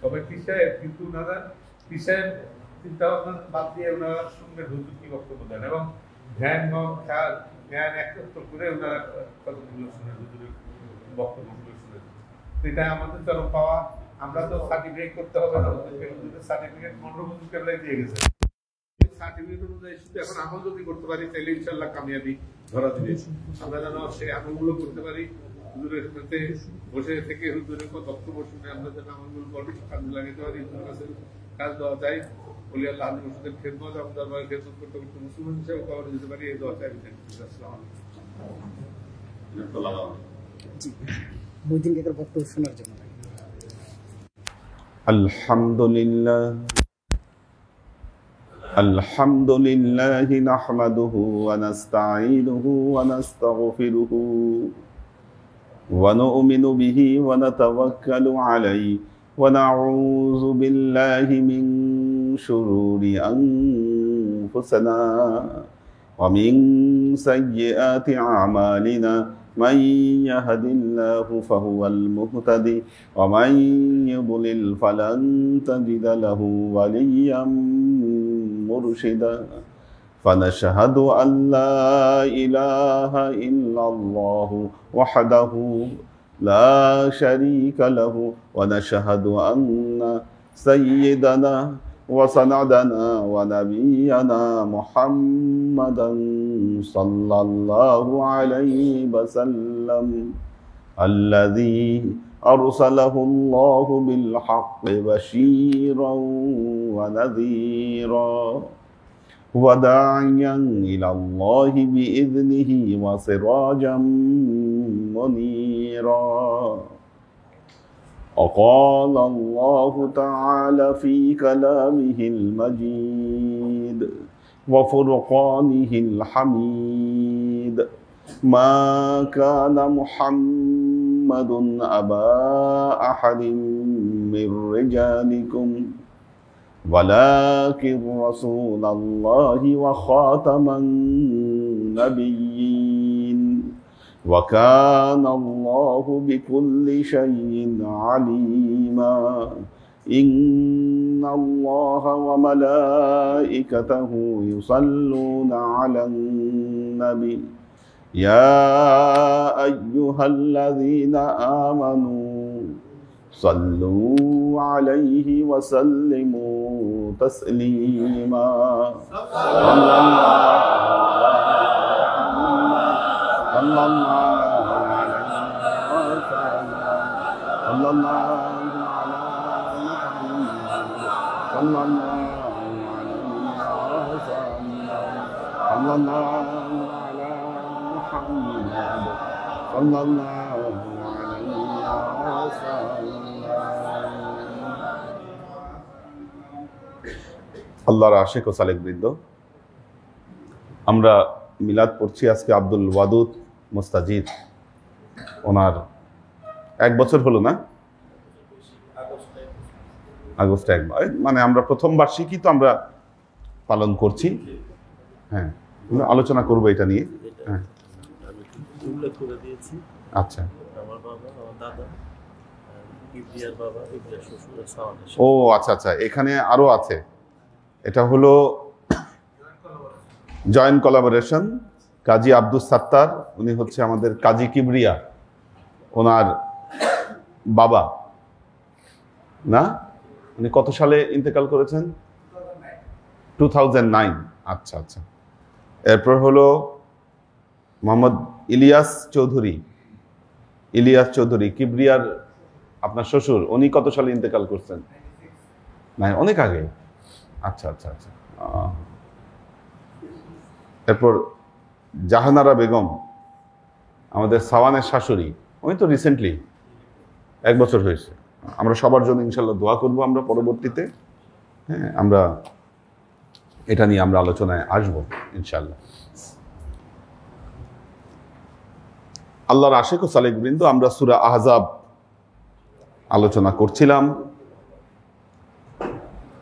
তবে পিসায় কিন্তু ওনারা পিসায় চিন্তা ভাবনা বাদ দিয়ে ওনারা সঙ্গে হুজুর কি বক্তব্য দেন এবং ধ্যান জ্ঞান একত্র করে ওনারা কতগুলো শুনে হুজুরের বক্তব্যগুলো শুনে। এটা আমাদের তরফ পাওয়া। আমরা তো সার্টিফিকেট করতে হবে না, হুজুরের সার্টিফিকেট মন্ডল কেবলাই দিয়ে গেছে। সার্টিফিকেট অনুযায়ী শুধু এখন আমল যদি করতে পারি তাহলে ইনশাল্লাহ কামিয়াবি ধরা দিবে। আমরা যেন সেই আমলগুলো করতে পারি, হুজুরের সাথে বসে থেকে হুজুরের বক্তব্য শুনে আমরা যেন আমলগুলো করি, কাজে লাগাতে পারি, হুজুরের কাছে কাজ দেওয়া যায়। বলি আল্লাহ আলী মসজিদের খেদমত, আমাদের দরবারে খেদমত করতে করতে মুসলমান হিসেবে কবর দিতে পারি, এই দোয়া চাই। আসসালামু আলাইকুম। আলহামদুলিল্লাহ আলহামদুলিল্লাহ নাহমাদুহু ওয়া নাস্তাঈনুহু ওয়া নাস্তাগফিরুহু ওয়া নু'মিনু বিহি ওয়া নাতাওয়াক্কালু আলাইহি ওয়া নাউযু বিল্লাহি মিন শুরুরি আনফুসিনা ওয়া মিন সাইয়্যাতি আ'মালিনা من يهد الله فهو المهتدي ومن يضلل فلن تجد له وليا مرشدا فنشهد أن لا إله إلا الله وحده لا شريك له ونشهد أن سيدنا وسندنا ونبينا محمدا صلى الله عليه وسلم الذي أرسله الله بالحق بشيرا ونذيرا وداعيا إلى الله بإذنه وسراجا منيرا وقال الله تعالى في كلامه المجيد وفرقانه الحميد ما كان محمد أبا أحد من رجالكم ولكن رسول الله وخاتم النبيين وكان الله بكل شيء عليما إن الله وملائكته يصلون على النبي يا أيها الذين آمنوا صلوا عليه وسلموا تسليما صلى الله عليه وسلم صلى الله على محمد صلى الله عليه وسلم صلى الله على محمد صلى الله عليه وسلم আল্লাহর আশিক ও সালেক বৃন্দ, আমরা মিলাদ পড়ছি আজকে আব্দুল ওয়াদুদ মুস্তাজিদ, ওনার 1 বছর হলো না, আগস্টে 1 মানে আমরা প্রথম বার্ষিকী তো আমরা পালন করছি। হ্যাঁ, আমরা আলোচনা করবো এটা নিয়ে। হ্যাঁ, আচ্ছা, ও আচ্ছা আচ্ছা, এখানে আরো আছে। এটা হলো জয়েন্ট কোলাবোরেশন। কাজী আব্দুস সাত্তার, উনি হচ্ছে আমাদের কাজী কিবরিয়া, ওনার বাবা না, উনি কত সালে ইন্তেকাল করেছেন? 2009। আচ্ছা আচ্ছা। এরপর হলো মোহাম্মদ ইলিয়াস চৌধুরী, ইলিয়াস চৌধুরী কিবরিয়ার আপনার শ্বশুর, উনি কত সালে ইন্তেকাল করছেন? না, অনেক আগে। আচ্ছা আচ্ছা আচ্ছা। এরপর জাহানারা বেগম, আমাদের সাওয়ানের শাশুড়ি, উনি তো রিসেন্টলি 1 বছর হয়েছে। আমরা সবার জন্য ইনশাল্লাহ দোয়া করবো আমরা পরবর্তীতে। হ্যাঁ, আমরা এটা নিয়ে আমরা আলোচনায় আসবো ইনশাল্লাহ। আল্লাহর আশিক ও সালেক বৃন্দ, আমরা সূরা আহজাব আলোচনা করছিলাম।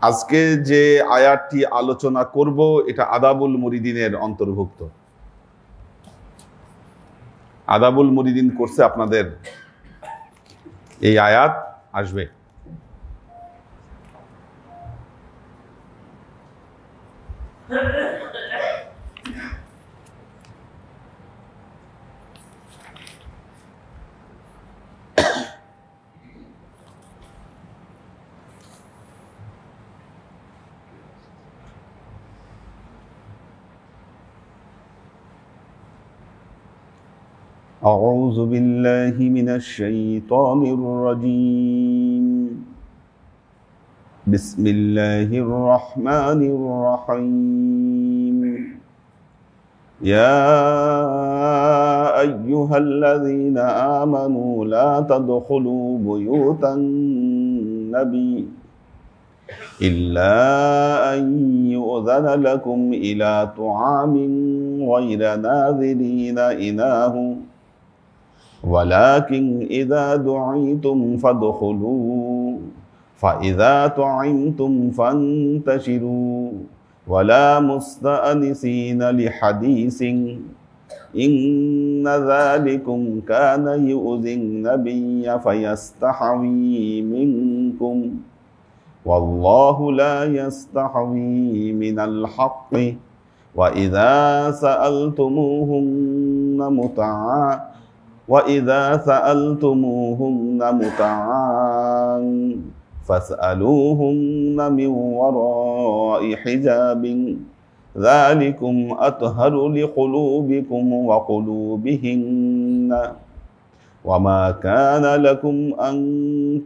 আজকে যে আয়াতটি আলোচনা করব এটা আদাবুল মুরিদিনের অন্তর্ভুক্ত। আদাবুল মুরিদিন কোর্সে আপনাদের এই আয়াত আসবে। أعوذ بالله من الشيطان الرجيم بسم الله الرحمن الرحيم يا أيها الذين آمنوا لا تدخلوا بيوت النبي إلا أن يؤذن لكم إلى طعام غير ناظرين إناه ولكن إذا دعيتم فادخلوا فإذا طعمتم فانتشروا ولا مستأنسين لحديث إن ذلكم كان يؤذي النبي فيستحوي منكم والله لا يستحوي من الحق وإذا سألتموهن متعا فاسألوهن من وراء حجاب ذلكم أطهر لقلوبكم وقلوبهن وما كان لكم أن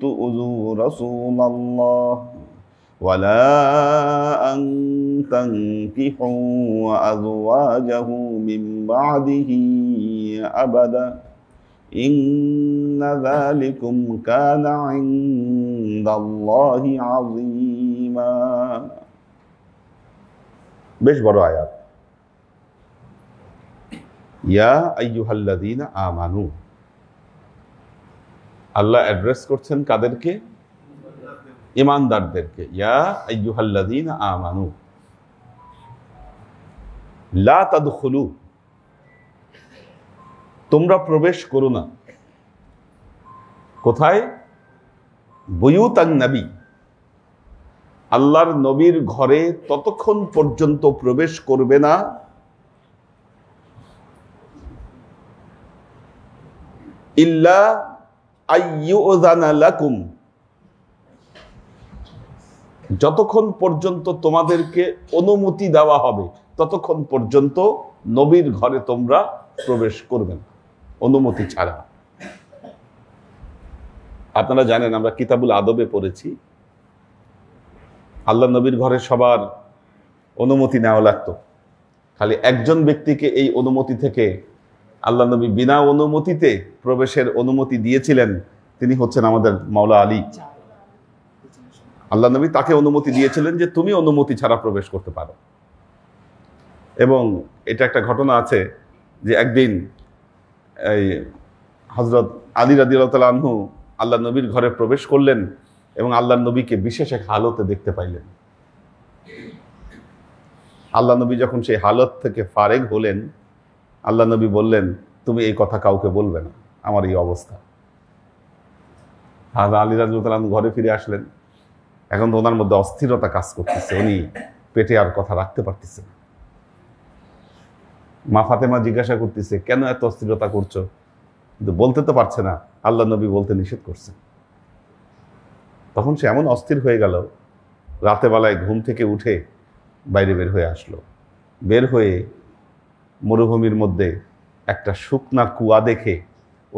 تؤذوا رسول الله ولا أن تنكحوا أزواجه من بعده أبدا إن ذلكم كان عند الله عظيما বেশ বড় আয়াত ইয়া আইয়ুহাল্লাযীনা আমানু আল্লাহ অ্যাড্রেস করছেন কাদেরকে ঈমানদারদেরকে ইয়া আইয়ুহাল্লাযীনা আমানু লা তাদখুলু তোমরা প্রবেশ করো না কোথায় বুয়ুতান নবী আল্লাহর নবীর ঘরে ততক্ষণ পর্যন্ত প্রবেশ করবে না ইল্লা আইয়ুযানা লাকুম যতক্ষণ পর্যন্ত তোমাদেরকে অনুমতি দেওয়া হবে ততক্ষণ পর্যন্ত নবীর ঘরে তোমরা প্রবেশ করবে না অনুমতি ছাড়া। আপনারা জানেন আমরা কিতাবুল আদবে পড়েছি আল্লাহ নবীর ঘরে সবার অনুমতি নেওয়া লাগতো, খালি একজন ব্যক্তিকে এই অনুমতি থেকে আল্লাহ নবী বিনা অনুমতিতে প্রবেশের অনুমতি দিয়েছিলেন, তিনি হচ্ছেন আমাদের মাওলা আলী। আল্লাহ নবী তাকে অনুমতি দিয়েছিলেন যে তুমি অনুমতি ছাড়া প্রবেশ করতে পারো। এবং এটা একটা ঘটনা আছে যে একদিন এই হযরত আলী রাদিয়াল্লাহু তাআলা আনহু আল্লাহ নবীর ঘরে প্রবেশ করলেন এবং আল্লাহ নবীকে বিশেষ এক হালতে দেখতে পাইলেন। আল্লাহ নবী যখন সেই হালত থেকে ফারেগ হলেন আল্লাহ নবী বললেন তুমি এই কথা কাউকে বলবে না, আমার এই অবস্থা। আলী রাদিয়াল্লাহু তাআলা আনহু ঘরে ফিরে আসলেন, এখন তো ওনার মধ্যে অস্থিরতা কাজ করতেছে, উনি পেটে আর কথা রাখতে পারতেছেন। মা ফাতেমা জিজ্ঞাসা করতেছে কেন এত অস্থিরতা করছো, কিন্তু বলতে তো পারছে না, আল্লাহ নবী বলতে নিষেধ করছেন। তখন সে এমন অস্থির হয়ে গেল, রাতে বেলায় ঘুম থেকে উঠে বাইরে বের হয়ে আসলো। বের হয়ে মরুভূমির মধ্যে একটা শুকনা কুয়া দেখে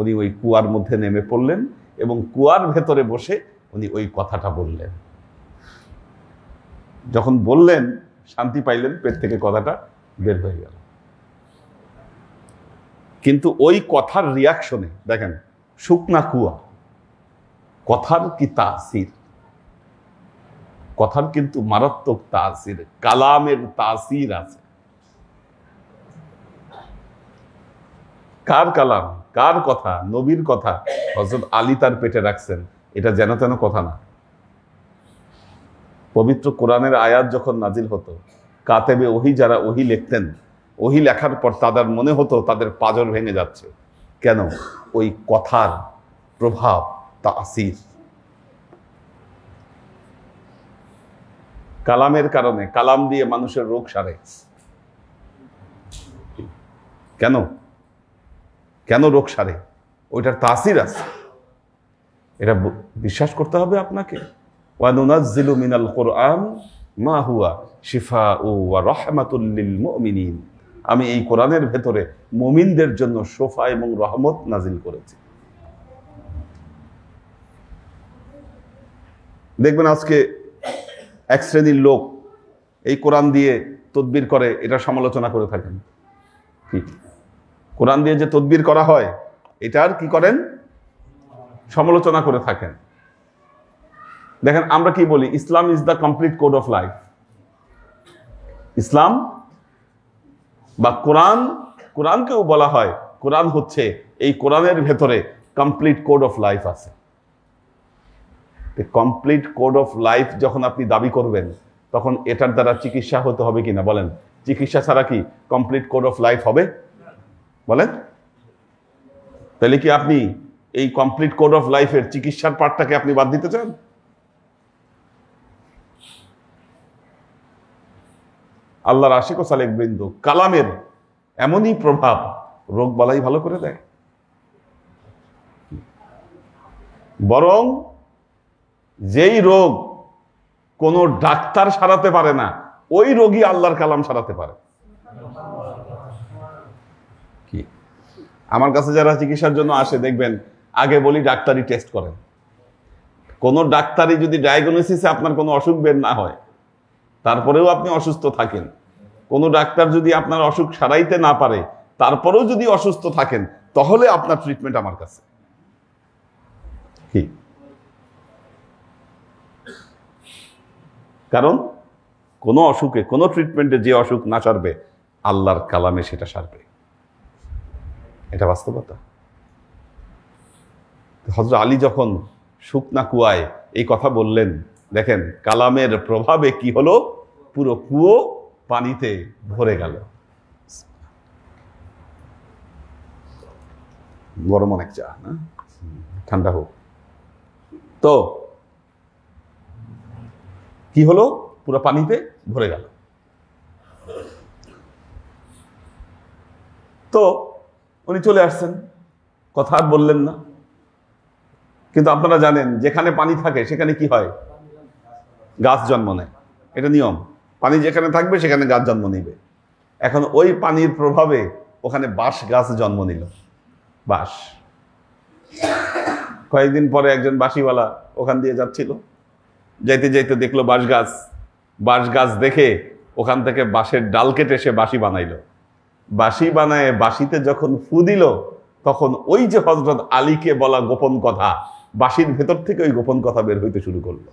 উনি ওই কুয়ার মধ্যে নেমে পড়লেন এবং কুয়ার ভেতরে বসে উনি ওই কথাটা বললেন। যখন বললেন শান্তি পাইলেন, পেট থেকে কথাটা বের হয়ে গেল। কিন্তু ওই কথার রিয়াকশনে দেখেন শুকনা কুয়া, কথার কি তাসির, কথার কিন্তু মারাত্মক তাসির, কালামের তাসির আছে। কার কালাম, কার কথা? নবীর কথা হযরত আলী তার পেটে রাখছেন, এটা যেন তেন কথা না। পবিত্র কোরআনের আয়াত যখন নাজিল হতো, কাতেবে ওহি যারা ওহি লিখতেন, ওহি লেখার পর তাদের মনে হতো তাদের পাঁজর ভেঙে যাচ্ছে। কেন? ওই কথার প্রভাব, তাসির। কালামের কারণে, কালাম দিয়ে মানুষের রোগ সারে। কেন কেন রোগ সারে? ওইটার তাসির আছে, এটা বিশ্বাস করতে হবে আপনাকে। ওয়া নুনাজ্জিলু মিনাল কুরআন মা হুয়া শিফাউ ওয়া রাহমাতুল লিল মুমিনিন। আমি এই কোরআনের ভেতরে মুমিনদের জন্য শফা এবং রহমত নাজিল করেছি। দেখবেন আজকে এক শ্রেণীর লোক এই কোরআন দিয়ে তদবির করে, এটা সমালোচনা করে থাকেন। কি কোরআন দিয়ে যে তদবির করা হয় এটার কি করেন? সমালোচনা করে থাকেন। দেখেন আমরা কি বলি? Islam is the complete code of life. Islam বা কোরআন, কোরআনকেও বলা হয় কোরআন হচ্ছে, এই কোরআনের ভেতরে কমপ্লিট কোড অফ লাইফ আছে। কমপ্লিট কোড অফ লাইফ যখন আপনি দাবি করবেন তখন এটার দ্বারা চিকিৎসা হতে হবে কিনা বলেন? চিকিৎসা ছাড়া কি কমপ্লিট কোড অফ লাইফ হবে বলেন? তাহলে কি আপনি এই কমপ্লিট কোড অফ লাইফের চিকিৎসার পার্টটাকে আপনি বাদ দিতে চান? আল্লাহর আশিক ও সালেক বৃন্দ, কালামের এমনই প্রভাব রোগ বালাই ভালো করে দেয়। বরং যেই রোগ কোন ডাক্তার সারাতে পারে না, ওই রোগী আল্লাহর কালাম সারাতে পারে। কি আমার কাছে যারা চিকিৎসার জন্য আসে দেখবেন আগে বলি ডাক্তারি টেস্ট করেন। কোন ডাক্তারি যদি ডায়াগনোসিসে আপনার কোনো অসুখ বের না হয়, তারপরেও আপনি অসুস্থ থাকেন, কোন ডাক্তার যদি আপনার অসুখ সারাইতে না পারে, তারপরেও যদি অসুস্থ থাকেন, তাহলে আপনার ট্রিটমেন্ট আমার কাছে। কি কারণ কোন অসুখে, কোন ট্রিটমেন্টে যে অসুখ না সারবে, আল্লাহর কালামে সেটা সারবে। এটা বাস্তবতা। হযরত আলী যখন শুকনা কুয়ায় এই কথা বললেন, দেখেন কালামের প্রভাবে কি হলো, পুরো কুয়ো পানিতে ভরে গেল। গরম অনেক চা না, ঠান্ডা হোক। তো কি হলো, পুরো পানিতে ভরে গেল। তো উনি চলে আসছেন, কথা আর বললেন না। কিন্তু আপনারা জানেন যেখানে পানি থাকে সেখানে কি হয়? গাছ জন্ম নেয়। এটা নিয়ম। পানি যেখানে থাকবে সেখানে গাছ জন্ম নিবে। এখন ওই পানির প্রভাবে ওখানে বাঁশ গাছ জন্ম নিল। বাঁশ, কয়েকদিন পরে একজন বাঁশিওয়ালা ওখান দিয়ে যাচ্ছিল, যাইতে যাইতে দেখলো বাঁশ গাছ। বাঁশ গাছ দেখে ওখান থেকে বাঁশের ডাল কেটে সে বাঁশি বানাইল। বাঁশি বানায় বাঁশিতে যখন ফু দিল, তখন ওই যে হযরত আলীকে বলা গোপন কথা, বাঁশির ভেতর থেকে ওই গোপন কথা বের হইতে শুরু করলো।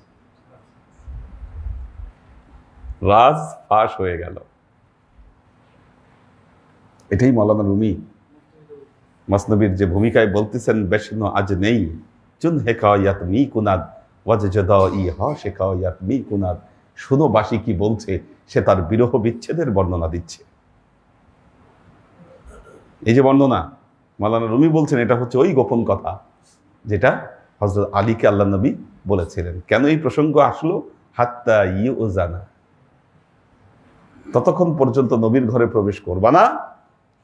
রাজ ফাঁস হয়ে গেল। এটাই মাওলানা রুমি মসনবীর যে ভূমিকায় বলতেছেন, বেশনো আজ নেই চুন হেকায়াত মি কুনাদ ওয়াজজদা ই হা শেকায়াত মি কুনাদ। শুনো বাঁশি কি বলছে, সে তার বিরহ বিচ্ছেদের বর্ণনা দিচ্ছে। এই যে বর্ণনা মাওলানা রুমি বলছেন, এটা হচ্ছে ওই গোপন কথা যেটা হযরত আলীকে আল্লাহ নবী বলেছিলেন। কেন এই প্রসঙ্গ আসলো? হাত্তা ইউজানা, ততক্ষণ পর্যন্ত নবীর ঘরে প্রবেশ করবা না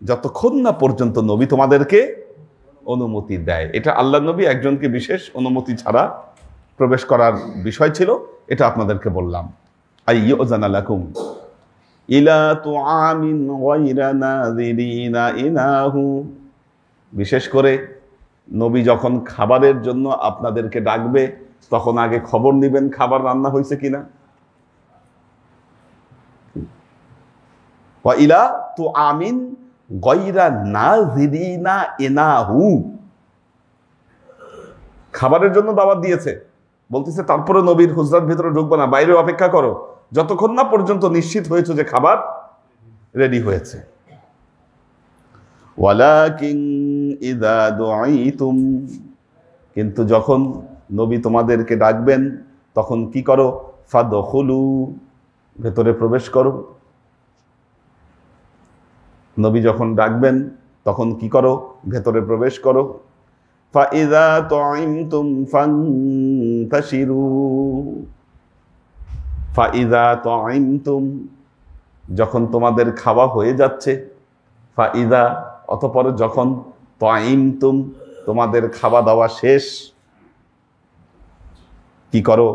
যতক্ষণ না পর্যন্ত নবী তোমাদেরকে অনুমতি দেয়। এটা আল্লাহ নবী একজনকে বিশেষ অনুমতি ছাড়া প্রবেশ করার বিষয় ছিল, এটা আপনাদেরকে বললাম। আইয়ুজানা লাকুম ইলা তুআমিন গায়রা নাযিরিনা ইনাহু। বিশেষ করে নবী যখন খাবারের জন্য আপনাদেরকে ডাকবে, তখন আগে খবর নিবেন খাবার রান্না হয়েছে কিনা। ওয়া ইলা তুআমিন গায়রা নাযিরিনা ইনাহু। খাবারের জন্য দাওয়াত দিয়েছে, বলতেছে তারপরে নবীর হুজরাত ভিতরে ঢুকবে না, বাইরে অপেক্ষা করো যতক্ষণ না পর্যন্ত নিশ্চিত হয়েছে যে খাবার রেডি হয়েছে। ওয়ালাকিন ইযা দুআইতুম, কিন্তু যখন নবী তোমাদেরকে ডাকবেন তখন কি করো? ফাদখুলু, ভেতরে প্রবেশ করো। নবী যখন ডাকবেন তখন কি করো? ভেতরে প্রবেশ করো। ফাইযা তুইমতুম ফান্তাশিরু, ফাইদা তাইমতুম, যখন তোমাদের খাওয়া হয়ে যাচ্ছে, ফাইদা অতঃপর যখন, তাইমতুম তোমাদের খাওয়া দাওয়া শেষ, কি করো?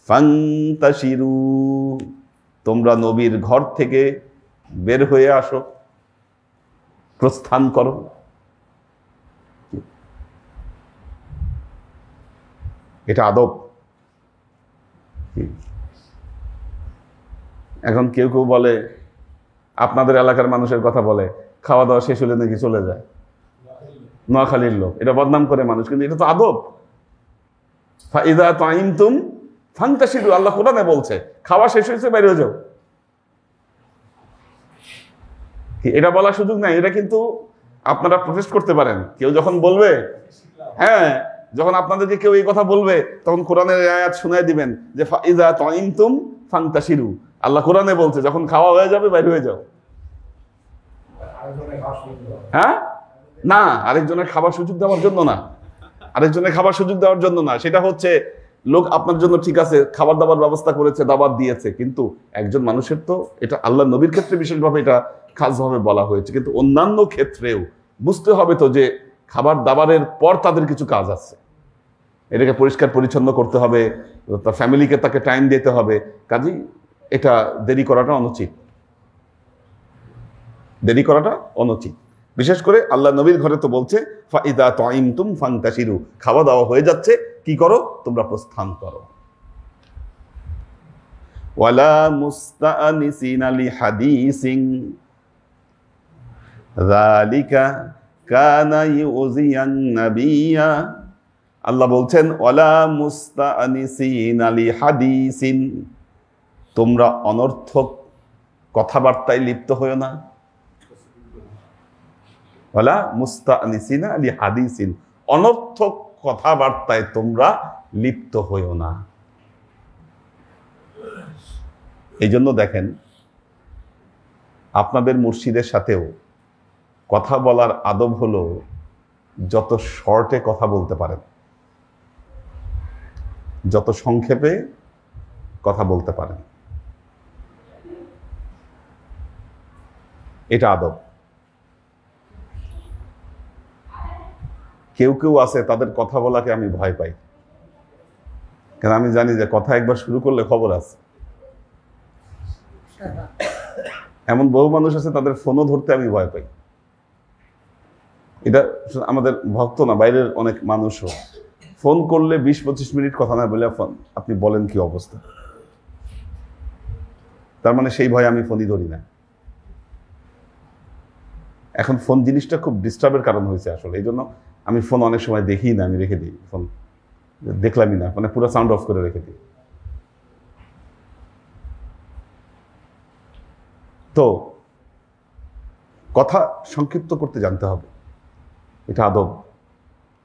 ফান্তাশিরু, তোমরা নবীর ঘর থেকে বের হয়ে আসো, প্রস্থান করো। এটা আদব। এখন কেউ কেউ বলে, আপনাদের এলাকার মানুষের কথা বলে, খাওয়া দাওয়া শেষ হলে নাকি চলে যায়, নোয়াখালীর লোক, এটা বদনাম করে মানুষ, কিন্তু এটা তো আদব। ফাইদা তাইমতুম ফান্তাশিরু, আল্লাহ কোরআনে বলছে খাওয়া শেষ হয়েছে বাইরে যাও। এটা বলার সুযোগ নাই, এটা কিন্তু আপনারা প্রটেস্ট করতে পারেন। কেউ যখন বলবে, হ্যাঁ, যখন আপনাদেরকে কেউ এই কথা বলবে, তখন কোরআনের আয়াত শুনাই দিবেন যে ফাইদা তাইমতুম ফান্তাশিরু, আল্লাহ কোরআনে বলছে যখন খাওয়া হয়ে যাবে বাইরে হয়ে যাও। হ্যাঁ, না, আরেকজনের খাবার সুযোগ দেওয়ার জন্য না, আরেকজনের খাবার সুযোগ দেওয়ার জন্য না। সেটা হচ্ছে লোক আপনার জন্য ঠিক আছে খাবার দাবার ব্যবস্থা করেছে, দাবাত দিয়েছে, কিন্তু একজন মানুষের তো এটা আল্লাহ নবীর ক্ষেত্রে বিশেষভাবে এটা খাসভাবে বলা হয়েছে, কিন্তু অন্যান্য ক্ষেত্রেও বুঝতে হবে তো যে খাবার দাবারের পর তাদের কিছু কাজ আছে, এটাকে পরিষ্কার পরিচ্ছন্ন করতে হবে, তার ফ্যামিলিকে তাকে টাইম দিতে হবে, কাজেই এটা দেরি করাটা অনুচিত, দেরি করাটা অনুচিত। বিশেষ করে আল্লাহ নবীর ঘরে তো বলছে ফাইদা তাইমতুম ফান্তাশিরু, খাওয়া দাওয়া হয়ে যাচ্ছে, কি করো? তোমরা প্রস্থান করো। ওয়ালা মুস্তানিসিনা লিহাদিসিন যালিকা কানা ইউজিয়ান নাবিয়্যা, আল্লাহ বলছেন ওয়ালা মুস্তানিসিনা লিহাদিসিন, তোমরা অনর্থক কথাবার্তায় লিপ্ত হয়ো না। ওয়ালা মুস্তানিসিনা লিহাদিসিন, অনর্থক কথাবার্তায় তোমরা লিপ্ত হইও না। এই জন্য দেখেন আপনাদের মুর্শিদের সাথেও কথা বলার আদব হলো যত শর্টে কথা বলতে পারেন, যত সংক্ষেপে কথা বলতে পারেন, এটা আদব। কেউ কেউ আছে তাদের কথা বলাকে আমি ভয় পাই, কারণ আমি জানি যে কথা একবার শুরু করলে খবর আছে। এমন বহু মানুষ আছে তাদের ফোনও ধরতে আমি ভয় পাই। এটা আমাদের ভক্ত না, বাইরের অনেক মানুষও ফোন করলে 20-25 মিনিট কথা না বলে ফোন, আপনি বলেন কি অবস্থা, তার মানে সেই ভয় আমি ফোনই ধরি না। এখন ফোন জিনিসটা খুব ডিস্টার্বের কারণ হয়েছে আসলে, এই জন্য আমি ফোন অনেক সময় দেখি না, আমি রেখে দিই ফোন, দেখলামই না, মানে পুরো সাউন্ড অফ করে রেখে দিই। তো কথা সংক্ষিপ্ত করতে জানতে হবে, এটা আদব।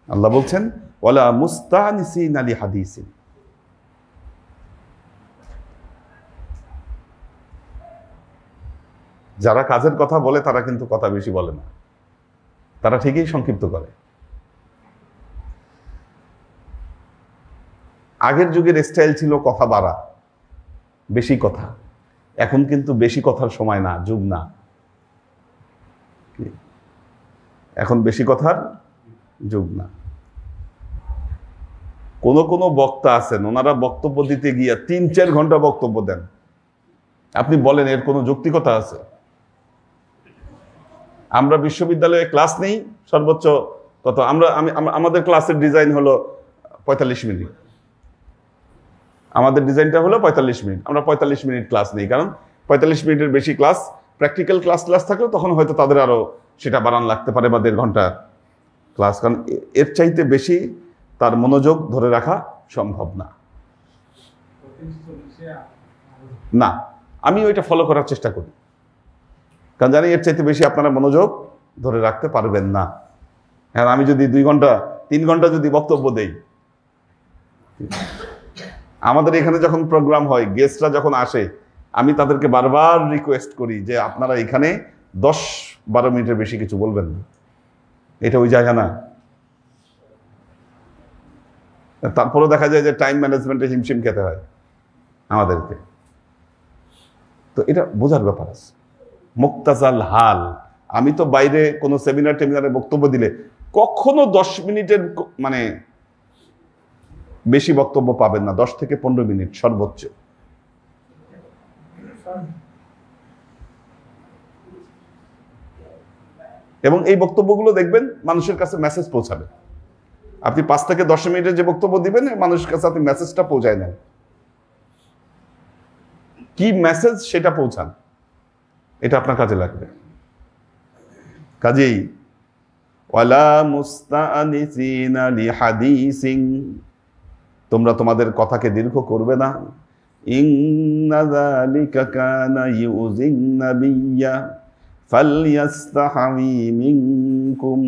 আল্লাহ বলছেন ওয়ালা মুস্তানিসিনা লিহাদিসিন, যারা কাজের কথা বলে তারা কিন্তু কথা বেশি বলে না, তারা ঠিকই সংক্ষিপ্ত করে। আগের যুগের স্টাইল ছিল কথা বাড়া, বেশি কথা। এখন কিন্তু বেশি কথার সময় না, যুগ না, এখন বেশি কথার যুগ না। কোন কোন বক্তা আছেন ওনারা বক্তব্য দিতে গিয়ে 3-4 ঘন্টা বক্তব্য দেন। আপনি বলেন এর কোনো যৌক্তিকতা আছে? আমরা বিশ্ববিদ্যালয়ে ক্লাস নেই সর্বোচ্চ কত, আমাদের ক্লাসের ডিজাইন হলো 45 মিনিট, আমাদের ডিজাইনটা হলো 45 মিনিট। আমরা 45 মিনিট ক্লাস নেই, কারণ 45 মিনিটের বেশি ক্লাস, প্র্যাকটিক্যাল ক্লাস থাকলে তখন হয়তো তাদের আরো সেটা বাড়ান লাগতে পারে, বা 1.5 ঘন্টা ক্লাস, কারণ এর চাইতে বেশি তার মনোযোগ ধরে রাখা সম্ভব না। না, আমি ওইটা ফলো করার চেষ্টা করি, কারণ জানি এর চাইতে বেশি আপনারা মনোযোগ ধরে রাখতে পারবেন না। হ্যাঁ, আমি যদি 2 ঘন্টা 3 ঘন্টা যদি বক্তব্য দেই, আমাদের এখানে যখন প্রোগ্রাম হয়, গেস্টরা যখন আসে, আমি তাদেরকে বারবার রিকোয়েস্ট করি যে আপনারা এখানে 10-12 মিনিটের বেশি কিছু বলবেন না, এটা ওই জায়গা না। তারপরেও দেখা যায় যে টাইম ম্যানেজমেন্টে হিমশিম খেতে হয়। আমাদেরকে। তো এটা বোঝার ব্যাপার আছে। মুক্তাজাল হাল, আমি তো বাইরে কোনো সেমিনার টেমিনারে বক্তব্য দিলে কখনো 10 মিনিটের মানে বেশি বক্তব্য পাবেন না, 10 থেকে 15 মিনিট সর্বোচ্চ। এবং এই বক্তব্যগুলো দেখবেন মানুষের কাছে মেসেজ পৌঁছাবে। আপনি 5 থেকে 10 মিনিটের যে বক্তব্য দিবেন মানুষের কাছে আপনি মেসেজটা পৌঁছায় নেন, কি মেসেজ সেটা পৌঁছান, এটা আপনার কাজে লাগবে। কাজেই ওয়ালা মুস্তাআনিসিনা লিহাদিসিন, তোমরা তোমাদের কথাকে দীর্ঘ করবে না। ইন্না যালিকা কানা ইউযিন নাবিয়্যা ফালইয়াস্তাহি মিনকুম,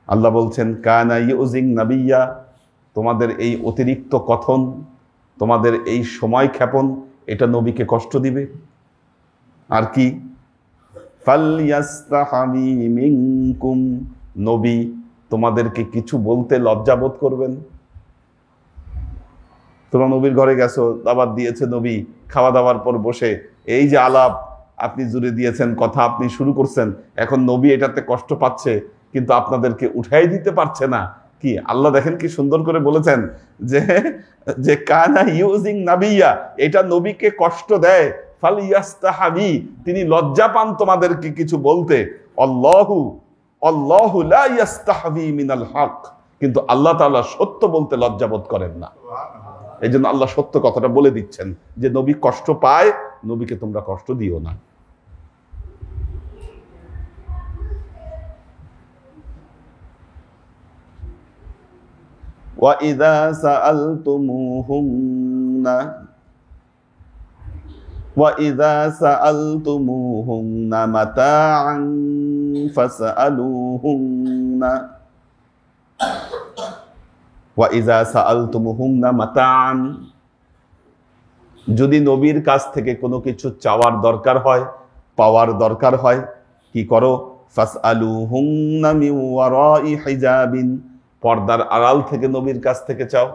আল্লাহ বলছেন কানা ইউযিন নাবিয়্যা, তোমাদের এই অতিরিক্ত কথন, তোমাদের এই সময় ক্ষেপণ, এটা নবীকে কষ্ট দিবে। আর কি? ফালইয়াস্তাহি মিনকুম, নবী তোমাদেরকে কিছু বলতে লজ্জাবোধ করবেন। তোমরা নবীর ঘরে গেছো, দাওয়াত দিয়েছে নবী, খাওয়া দাওয়ার পর বসে এই যে আলাপ আপনি জুড়ে দিয়েছেন, কথা আপনি শুরু করছেন, এখন নবী এটাতে কষ্ট পাচ্ছে কিন্তু আপনাদেরকে উঠাই দিতে পারছে না। কি আল্লাহ দেখেন কি সুন্দর করে বলেছেন যে যে কানা ইউজিং নাবিয়্যা, এটা নবীকে কষ্ট দেয়। ফালিয়াস্তাহাবি, তিনি লজ্জা পান তোমাদেরকে কিছু বলতে। আল্লাহু লা ইয়াস্তাহবি মিনাল হক, কিন্তু আল্লাহ তাআলা সত্য বলতে লজ্জাবোধ করেন না। এই জন্য আল্লাহ সত্য কথাটা বলে দিচ্ছেন যে নবী কষ্ট পায়, নবীকে তোমরা কষ্ট দিও না। وَإِذَا سَأَلْتُمُوهُنَّ مَتَاعًا فَاسْأَلُوهُنَّ وَإِذَا سَأَلْتُمُوهُنَّ مَتَاعًا, যদি নবীর কাছ থেকে কোনো কিছু চাওয়ার দরকার হয়, পাওয়ার দরকার হয়, কি করো? ফাসআলুহুন্না মিন ওয়ারাই হিজাবিন, পর্দার আড়াল থেকে নবীর কাছ থেকে চাও।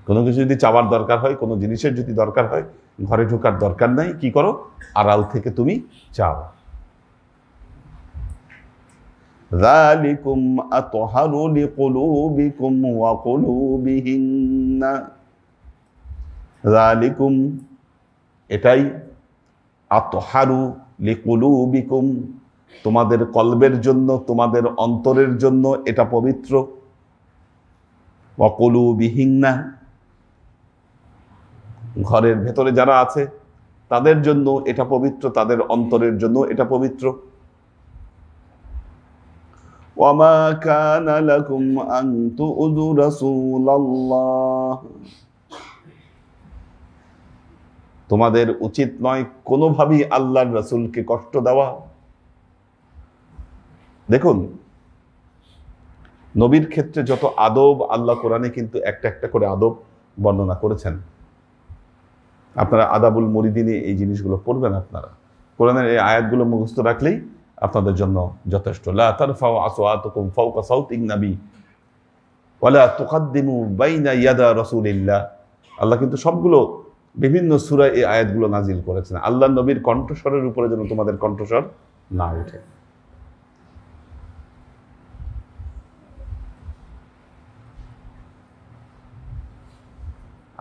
কোনো কিছু যদি চাওয়ার দরকার হয়, কোনো জিনিসের যদি দরকার হয়, ঘরে ঢোকার দরকার নাই, কি করো? আড়াল থেকে তুমি চাও। যালিকুম আতহারু লিকুলুবিকুম ওয়া কুলুবিহিন্না, যালিকুম এটাই, আতহারু লিকুলুবিকুম তোমাদের কলবের জন্য, তোমাদের অন্তরের জন্য এটা পবিত্র। ওয়া কুলুবিহিন্না ঘরের ভেতরে যারা আছে তাদের জন্য এটা পবিত্র, তাদের অন্তরের জন্য এটা পবিত্র। ওয়ামা কানা লাকুম আন তুযু রাসূলাল্লাহ, তোমাদের উচিত নয় কোনোভাবেই আল্লাহর রাসূলকে কষ্ট দেওয়া। দেখুন নবীর ক্ষেত্রে যত আদব আল্লাহ কোরআনে কিন্তু একটা একটা করে আদব বর্ণনা করেছেন। আপনারা আদাবুল মুরিদিনে এই জিনিসগুলো পড়বেন, আপনারা কোরআনের এই আয়াতগুলো মুখস্থ রাখলেই আপনাদের জন্য যথেষ্ট। লা তারফাউ আসওয়াতাকুম ফাওকা সাউতিন নবী ওয়ালা তুকদ্দিমু বাইনা ইয়াদা রাসূলিল্লাহ। আল্লাহ কিন্তু সবগুলো বিভিন্ন সূরায় এই আয়াতগুলো নাজিল করেছেন আল্লাহ নবীর কণ্ঠস্বরের উপরে যেন তোমাদের কণ্ঠস্বর না ওঠে।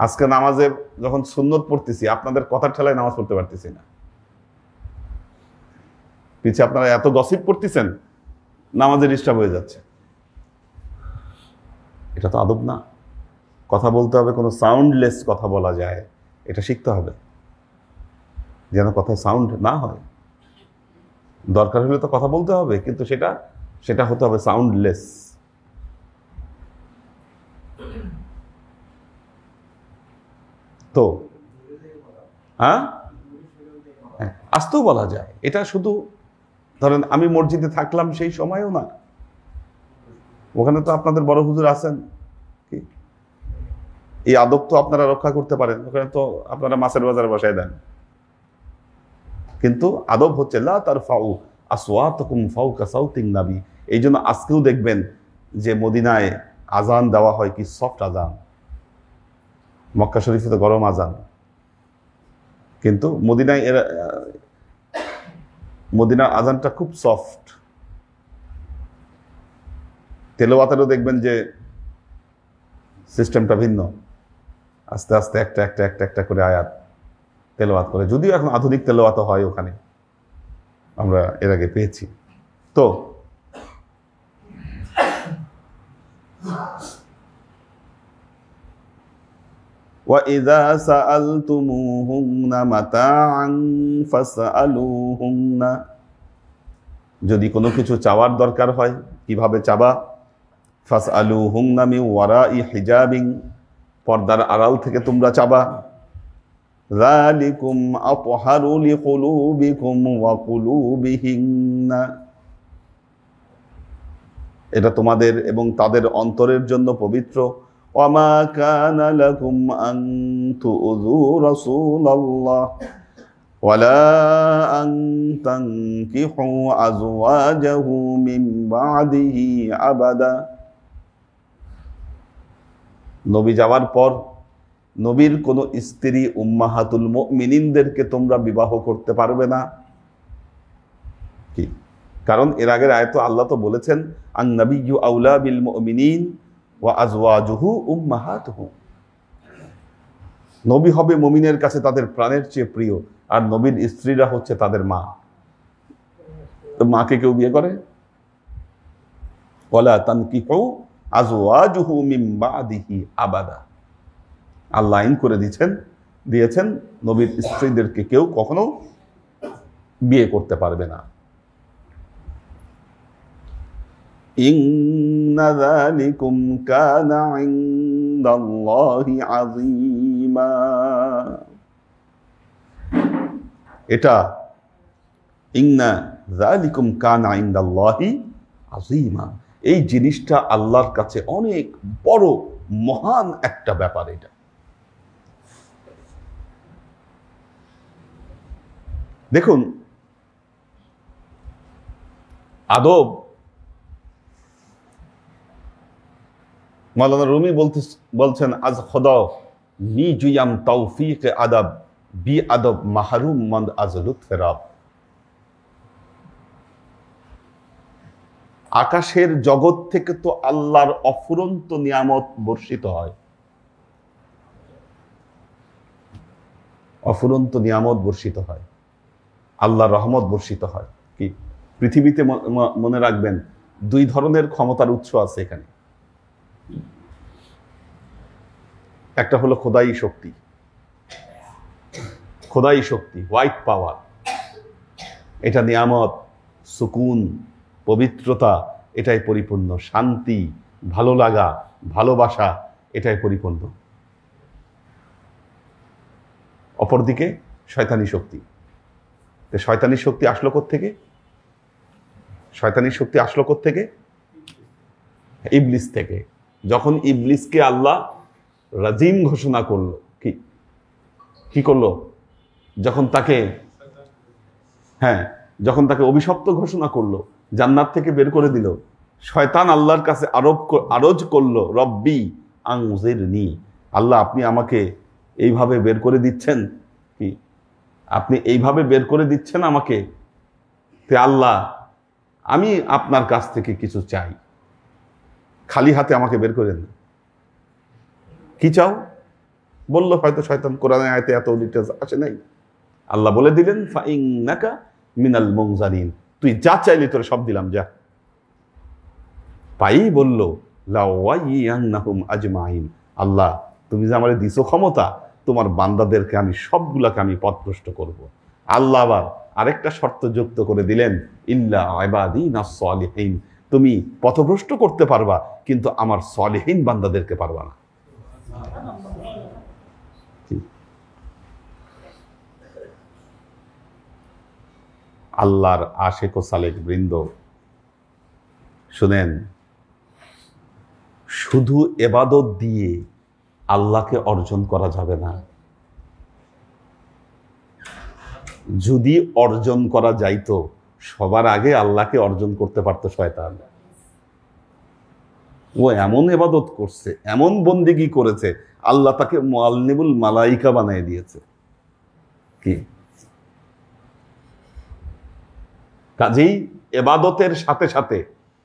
আজকে নামাজে যখন সুন্নত পড়তেছি আপনাদের কথার ঠেলায় নামাজ পড়তে পারতেছি না। পিছিয়ে আপনারা এত গসিপ করতেছেন, নামাজে ডিস্টার্ব হয়ে যাচ্ছে। এটা তো আদব না। কথা বলতে হবে, কোনো সাউন্ডলেস কথা বলা যায় এটা শিখতে হবে, যেন কথায় সাউন্ড না হয়। দরকার হলে তো কথা বলতে হবে, কিন্তু সেটা হতে হবে সাউন্ডলেস। তো হ্যাঁ, আসতেও বলা যায়। এটা শুধু ধরেন আমি মসজিদে থাকলাম সেই সময়ও না, ওখানে তো আপনাদের বড় হুজুর আছেন, কি এই আদব তো আপনারা রক্ষা করতে পারেন। ওখানে তো আপনারা মাছের বাজারে বসায় দেন, কিন্তু আদব হচ্ছে লা তারফাউ আসওয়াতাকুম ফাওকা সাউতিন নবী। এই জন্য আজকেও দেখবেন যে মদিনায় আজান দেওয়া হয় কি সফট আজান, মক্কা শরীফে তো গরম আজান, কিন্তু মদিনায় মদিনার আজানটা খুব সফট। তেলাওয়াতেরও দেখবেন যে সিস্টেমটা ভিন্ন, আস্তে আস্তে একটা একটা একটা একটা করে আয়াত তেলাওয়াত করে, যদিও এখন আধুনিক তেলাওয়াত হয় ওখানে, আমরা এর আগে পেয়েছি। তো وَإِذَا سَأَلْتُمُوهُنَّ مَتَاعًا فَاسْأَلُوهُنَّ, যদি কোনো কিছু চাওয়ার দরকার হয় কিভাবে চাবা? ফাসআলুহুন্না মিন ওয়ারাই হিজাবিন, পর্দার আড়াল থেকে তোমরা চাবা। যালিকুম আতহারু লিকুলুবিকুম ওয়া কুলুবিহিন্না, এটা তোমাদের এবং তাদের অন্তরের জন্য পবিত্র। ওয়ামা কানা লাকুম আন তুযু রাসূলাল্লাহ ওয়ালা আন তানকিহু আজওয়াজাহু মিন বাদিহি আবাদা, নবী যাওয়ার পর নবীর কোন স্ত্রী উম্মাহাতুল মুমিনিনদেরকে তোমরা বিবাহ করতে পারবে না। কি কারণ? এর আগের আয়াতে আল্লাহ তো বলেছেন আন নাবিয়্যু আউলা বিল মুমিনিন ওয়া আজওয়াজুহু উম্মাহাতুহু, নবী হবে মুমিনের কাছে তাদের প্রাণের চেয়ে প্রিয়, আর নবীর স্ত্রীরা হচ্ছে তাদের মা। তো মাকে কেউ বিয়ে করে? ওয়ালা তানকিহু আজওয়াজুহু মিন বাদিহি আবাদা, আল্লাহ আইন করে দিয়েছেন নবীর স্ত্রীদেরকে কেউ কখনো বিয়ে করতে পারবে না। ইন্না যালিকুম কানা ইনদাল্লাহি আযীমা, এটা ইন্না যালিকুম কানা ইনদাল্লাহি আযীমা, এই জিনিসটা আল্লাহর কাছে অনেক বড় মহান একটা ব্যাপার। এটা দেখুন, আদব, মাওলানা রুমি বলছেন আজ খোদা নি জুয়াম তৌফিক আদব বি আদব মাহরুম মন্দ আজ লুৎফে রব, আকাশের জগৎ থেকে তো আল্লাহর অফুরন্ত নিয়ামত বর্ষিত হয়, অফুরন্ত নিয়ামত বর্ষিত হয়, আল্লাহর রহমত বর্ষিত হয়। কি পৃথিবীতে মনে রাখবেন দুই ধরনের ক্ষমতার উৎস আছে এখানে, একটা হলো খোদাই শক্তি, খোদাই শক্তি হোয়াইট পাওয়ার, এটা নিয়ামত, সুকুন, পবিত্রতা, এটাই পরিপূর্ণ, শান্তি, ভালো লাগা, ভালোবাসা, এটাই পরিপূর্ণ। অপরদিকে শয়তানি শক্তি, শয়তানি শক্তি আসলো কোত্থেকে? শয়তানি শক্তি আসলো কোত্থেকে? ইবলিস থেকে। যখন ইবলিসকে আল্লাহ রাজিম ঘোষণা করলো, কি করলো? যখন তাকে অভিশপ্ত ঘোষণা করলো, জান্নাত থেকে বের করে দিল, শয়তান আল্লাহর কাছে আরজ করলো রব্বি আনজিরনি, আল্লাহ আপনি আমাকে এইভাবে বের করে দিচ্ছেন, কি আপনি এইভাবে বের করে দিচ্ছেন আমাকে, তে আল্লাহ আমি আপনার কাছ থেকে কিছু চাই, খালি হাতে আমাকে বের করেন। কি চাও? বলল হয়তো শয়তান, কোরআনে আয়াতে এত ডিটেইলস আসে নাই, আল্লাহ বলে দিলেন ফাইন্নাকা মিনাল মুনজারিন, তুই যা চাইলি তোর সব দিলাম, যা। পাই বলল লাওয়াইয়ান্নাহুম আজমাইন, আল্লাহ তুমি যে আমারে দিছো ক্ষমতা, তোমার বান্দাদেরকে আমি সবগুলাকে আমি পথভ্রষ্ট করব। আল্লাহ আবার আরেকটা শর্ত যুক্ত করে দিলেন, ইল্লা ইবাদিনাস সালিহিন, তুমি পথভ্রষ্ট করতে পারবা কিন্তু আমার সালিহিন বান্দাদেরকে পারবা না। আল্লাহর আশিক ও সালেক বৃন্দ, শুনেন, শুধু ইবাদত দিয়ে আল্লাহকে অর্জন করা যাবে না। যদি অর্জন করা যাইতো, সবার আগে আল্লাহকে অর্জন করতে পারতো শয়তান। ও এমন ইবাদত করছে, এমন বন্দেগী করেছে, আল্লাহ তাকে মুআল্লিমুল মালাইকা বানিয়ে দিয়েছে। কি কাজেই ইবাদতের সাথে সাথে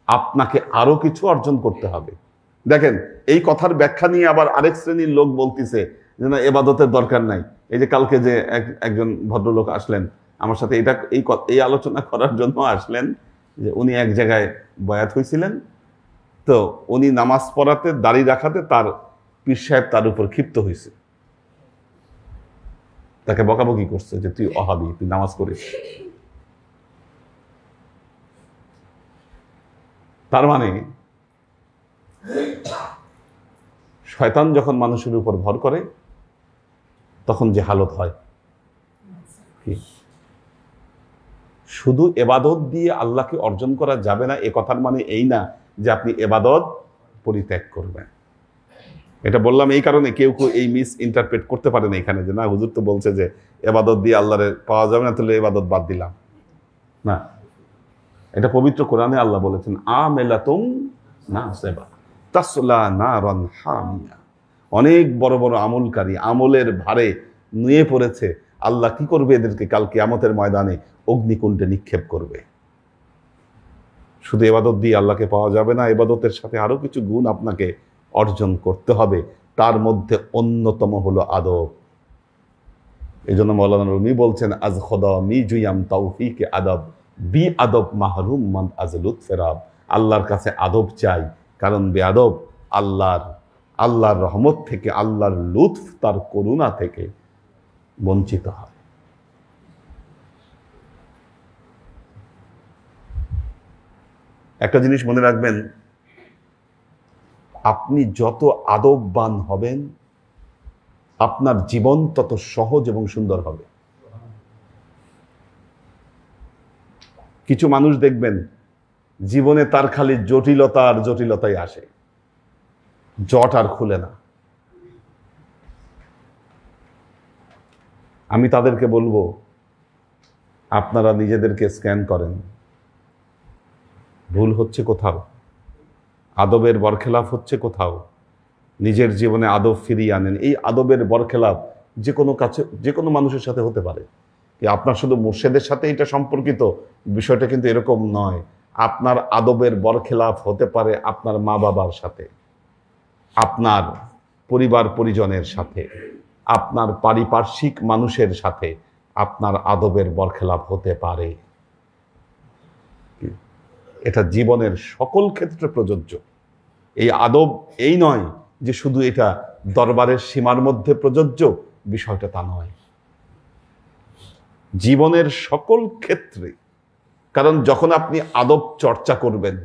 আপনাকে আরো কিছু অর্জন করতে হবে। দেখেন, এই কথার ব্যাখ্যা নিয়ে আবার আরেক শ্রেণীর লোক বলতেছে যে না, ইবাদতের দরকার নাই। এই যে কালকে যে একজন ভদ্রলোক আসলেন আমার সাথে, এই আলোচনা করার জন্য আসলেন যে উনি এক জায়গায় বয়াত হয়েছিলেন, তো উনি নামাজ পড়াতে, দাড়ি রাখাতে তার পীর সাহেব তার উপর ক্ষিপ্ত হয়েছে, তাকে বকাবকি করছে যে তুই ওহাবি, তুই নামাজ পড়িস। তার মানে শয়তান যখন মানুষের উপর ভর করে তখন যে হালত হয়, শুধু এবাদত দিয়ে আল্লাহকে অর্জন করা যাবে না, এ কথার মানে এই না যে আপনি এবাদত পরিত্যাগ করবেন। এটা বললাম এই কারণে কেউ কেউ এই মিস ইন্টারপ্রেট করতে পারে না এখানে, যে না হুজুর তো বলছে যে এবাদত দিয়ে আল্লাহরে পাওয়া যাবে না, তাহলে এবাদত বাদ দিলাম না। এটা পবিত্র কোরআনে আল্লাহ বলেছেন, আমেলাতুম নাসিবা তাসলা নারান হামিয়া। অনেক বড় বড় আমলকারী আমলের ভারে নুয়ে পড়েছে, আল্লাহ কি করবে এদেরকে? কাল কিয়ামতের ময়দানে অগ্নিকুণ্ডে নিক্ষেপ করবে। শুধু ইবাদত দিয়ে আল্লাহকে পাওয়া যাবে না, ইবাদতের সাথে আরো কিছু গুণ আপনাকে অর্জন করতে হবে। তার মধ্যে অন্যতম হলো আদব। এই জন্য মৌলানা রুমি বলছেন, আজ খোদা মি জুয়াম তাওফিকে আদব বি আদব মাহরুম মান আজলুত ফেরাব। আল্লাহর কাছে আদব চাই, কারণ বেআদব আল্লাহর রহমত থেকে, আল্লাহর লুৎফ, তার করুণা থেকে বঞ্চিত হয়। একটা জিনিস মনে রাখবেন, আপনি যত আদববান হবেন আপনার জীবন তত সহজ এবং সুন্দর হবে। কিছু মানুষ দেখবেন জীবনে তার খালি জটিলতা আর জটিলতাই আসে, জট আর খুলে না। আমি তাদেরকে বলবো, আপনারা নিজেদেরকে স্ক্যান করেন, ভুল হচ্ছে কোথাও, আদবের বরখেলাপ হচ্ছে কোথাও, নিজের জীবনে আদব ফিরিয়ে আনেন। এই আদবের বরখেলাপ যে কোনো মানুষের সাথে হতে পারে। আপনার শুধু মুর্শেদের সাথে এটা সম্পর্কিত, বিষয়টা কিন্তু এরকম নয়। আপনার আদবের বরখেলাপ হতে পারে আপনার মা বাবার সাথে, আপনার পরিবার পরিজনের সাথে, আপনার পারিপার্শ্বিক মানুষের সাথে আপনার আদবের বরখেলাপ হতে পারে। এটা জীবনের সকল ক্ষেত্রে প্রযোজ্য। এই আদব এই নয় যে শুধু এটা দরবারের সীমার মধ্যে প্রযোজ্য, বিষয়টা তা নয়, জীবনের সকল ক্ষেত্রে। কারণ যখন আপনি আদব চর্চা করবেন,